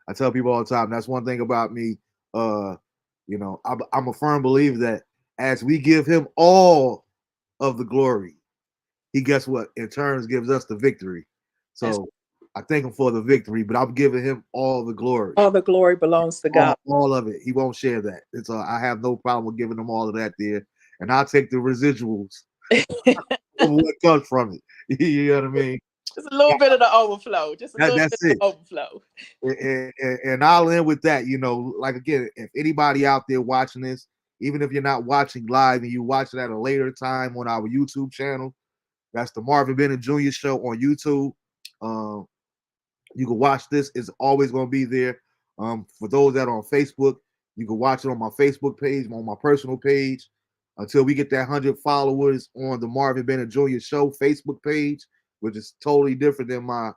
I tell people all the time, that's one thing about me. Uh, I'm a firm believer that as we give Him all of the glory, He, guess what, in turns gives us the victory. that's So I thank Him for the victory, but I'm giving Him all the glory. all the glory belongs to God. All of it. He won't share that. It's I have no problem with giving him all of that there, and I'll take the residuals of what comes from it. You know what I mean? Just a little bit of the overflow. Just a little bit That's of it. the overflow. And I'll end with that. Like again, if anybody out there watching this, even if you're not watching live and you watch it at a later time on our YouTube channel, that's the Marvin Bennett Jr. Show on YouTube. Um, you can watch this. It's always going to be there. For those that are on Facebook, you can watch it on my Facebook page, on my personal page, until we get that 100 followers on the Marvin Bennett Jr. Show Facebook page, which is totally different than my,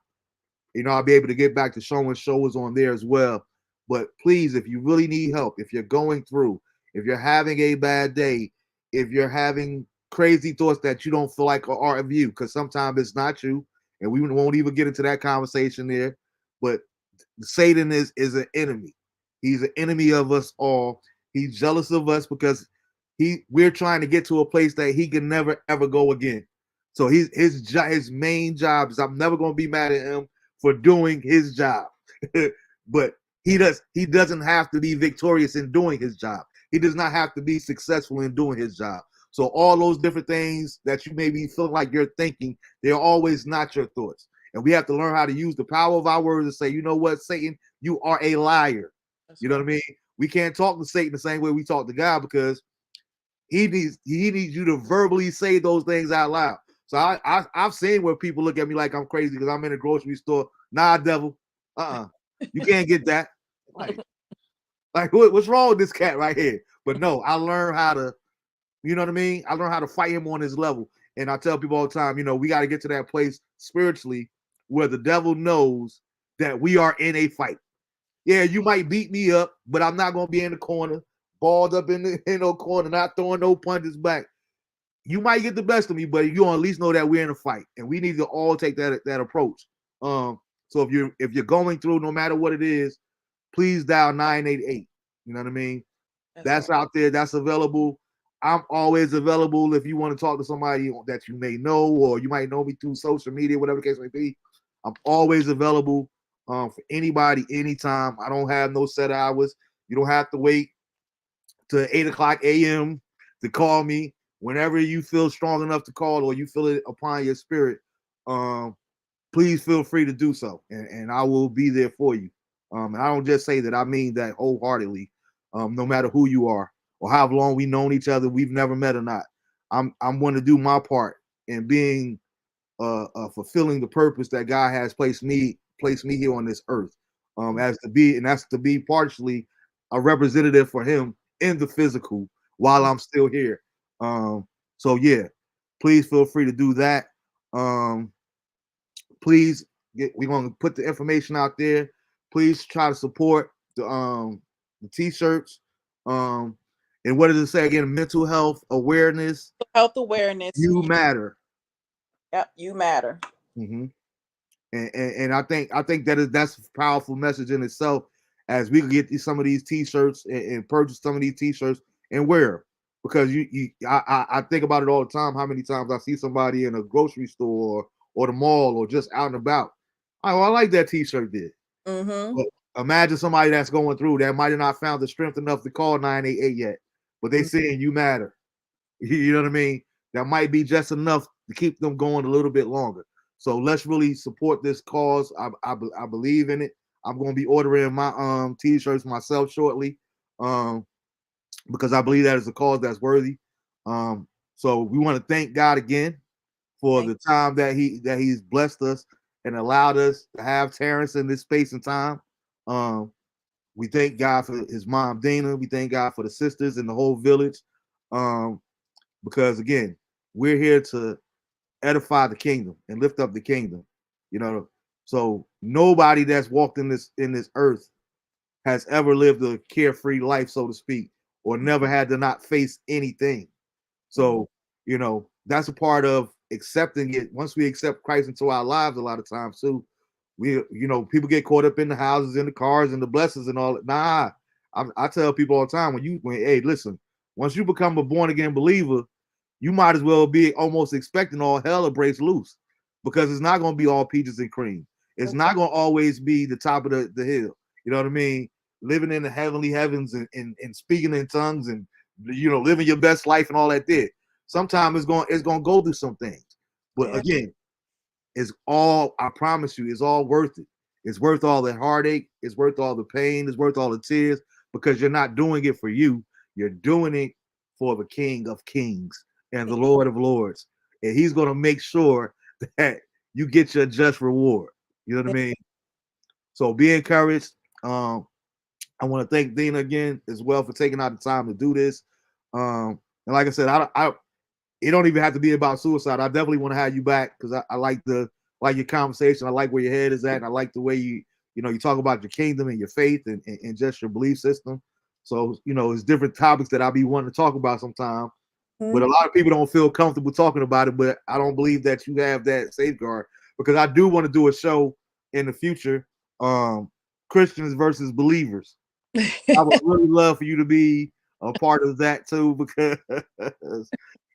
I'll be able to get back to showing shows on there as well. But please, if you really need help, if you're going through, if you're having a bad day, if you're having crazy thoughts that you don't feel like are of you, because sometimes it's not you, and we won't even get into that conversation there. But Satan is an enemy. He's an enemy of us all. He's jealous of us because we're trying to get to a place that he can never ever go again. So his main job is, I'm never going to be mad at him for doing his job. But he doesn't have to be victorious in doing his job. He does not have to be successful in doing his job. So all those different things that you maybe feel like you're thinking, they're always not your thoughts. And we have to learn how to use the power of our words and say, you know what, Satan, you are a liar. That's You know right. what I mean? We can't talk to Satan the same way we talk to God, because he needs you to verbally say those things out loud. So I've seen where people look at me like I'm crazy because I'm in a grocery store. Nah, devil, you can't get that. Like, what's wrong with this cat right here? But no, I learned how to, you know what I mean? I learned how to fight him on his level. And I tell people all the time, we got to get to that place spiritually where the devil knows that we are in a fight. Yeah, you might beat me up, but I'm not gonna be in the corner, balled up in no corner, not throwing no punches back. You might get the best of me, but you at least know that we're in a fight, and we need to all take that approach. So if you're going through, no matter what it is, please dial 988. You know what I mean? That's That's right. out there. That's available. I'm always available if you want to talk to somebody that you may know, or you might know me through social media, whatever the case may be. I'm always available for anybody, anytime. I don't have no set hours. You don't have to wait to 8 o'clock a.m. to call me. Whenever you feel strong enough to call, or you feel it upon your spirit, um, please feel free to do so, and I will be there for you. And I don't just say that; I mean that wholeheartedly. No matter who you are or how long we've known each other, we've never met or not. I'm going to do my part in being fulfilling the purpose that God has placed me here on this earth, as to be, and that's to be partially a representative for Him in the physical while I'm still here. So yeah, please feel free to do that. Um, please we're going to put the information out there. Please try to support the t-shirts. Um, and what does it say again? Mental health awareness. Health awareness. You matter. Yep, you matter. Mm-hmm. And I think that's a powerful message in itself. As we can get some of these t-shirts and purchase some of these t-shirts and wear them, because I think about it all the time. How many times I see somebody in a grocery store or the mall or just out and about. I like that t-shirt there. Mm-hmm. But imagine somebody that's going through that might have not found the strength enough to call 988 yet, but they saying you matter. You know what I mean? That might be just enough to keep them going a little bit longer. So let's really support this cause. I believe in it. I'm going to be ordering my t-shirts myself shortly, um, because I believe that is a cause that's worthy. So we want to thank God again for the time that He's blessed us and allowed us to have Terrence in this space and time. Um, we thank God for his mom Dena. We thank God for the sisters and the whole village. Because again, we're here to edify the kingdom and lift up the kingdom. You know, so nobody that's walked in this earth has ever lived a carefree life, so to speak, or never had to not face anything. So, that's a part of accepting it. Once we accept Christ into our lives, a lot of times too, people get caught up in the houses, in the cars, and the blessings and all. Nah, I tell people all the time hey, listen, once you become a born again believer, you might as well be almost expecting all hell to break loose, because it's not going to be all peaches and cream. It's not going to always be the top of the hill. You know what I mean? Living in the heavenly heavens and speaking in tongues and living your best life and all that there. Sometimes it's going to go through some things. But again, it's all, I promise you, it's all worth it. It's worth all the heartache. It's worth all the pain. It's worth all the tears, because you're not doing it for you. You're doing it for the King of Kings and the Lord of Lords. And He's going to make sure that you get your just reward. You know what I mean? So be encouraged. I want to thank Dena again as well for taking out the time to do this. And like I said, it don't even have to be about suicide. I definitely want to have you back, because I like your conversation. I like where your head is at, and I like the way you talk about your kingdom and your faith and just your belief system. So it's different topics that I'll be wanting to talk about sometime. But a lot of people don't feel comfortable talking about it. But I don't believe that you have that safeguard, because I do want to do a show in the future, Christians versus believers. I would really love for you to be a part of that too, because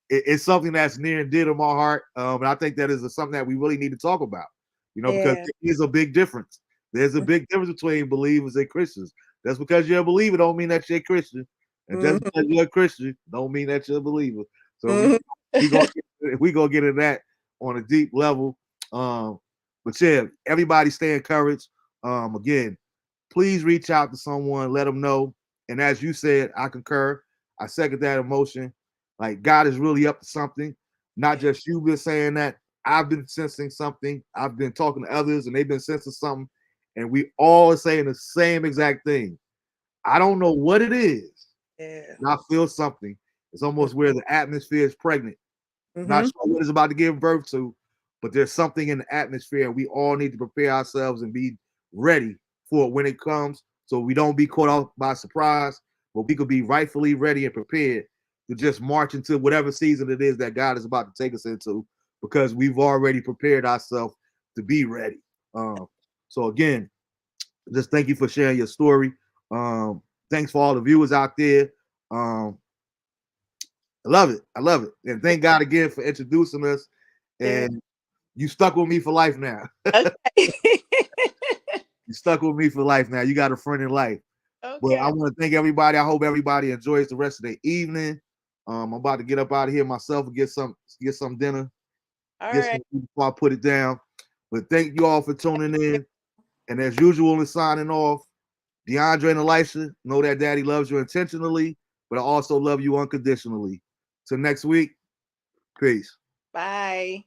it's something that's near and dear to my heart. And I think that is something that we really need to talk about, because there is a big difference. There's a big difference between believers and Christians. Just because you're a believer don't mean that you're a Christian. And just because you're a Christian don't mean that you're a believer. So we gonna get in that on a deep level. But yeah, everybody stay encouraged. Again, please reach out to someone, let them know. And as you said, I concur. I second that emotion. Like, God is really up to something. Not just you been saying that. I've been sensing something. I've been talking to others and they've been sensing something. And we all are saying the same exact thing. I don't know what it is. Yeah. I feel something. It's almost where the atmosphere is pregnant. Not sure what it's about to give birth to, but there's something in the atmosphere, and we all need to prepare ourselves and be ready for it when it comes, so we don't be caught off by surprise, but we could be rightfully ready and prepared to just march into whatever season it is that God is about to take us into, because we've already prepared ourselves to be ready. So again, just thank you for sharing your story. Thanks for all the viewers out there. Um, I love it. I love it. And thank God again for introducing us. And you stuck with me for life now. Okay. You stuck with me for life now. You got a friend in life. But Okay. I want to thank everybody. I hope everybody enjoys the rest of the evening. I'm about to get up out of here myself and get some dinner. All Get right. some before I put it down. But thank you all for tuning in. And as usual, in signing off, DeAndre and Elisha, know that Daddy loves you intentionally, but I also love you unconditionally. Till next week, peace. Bye.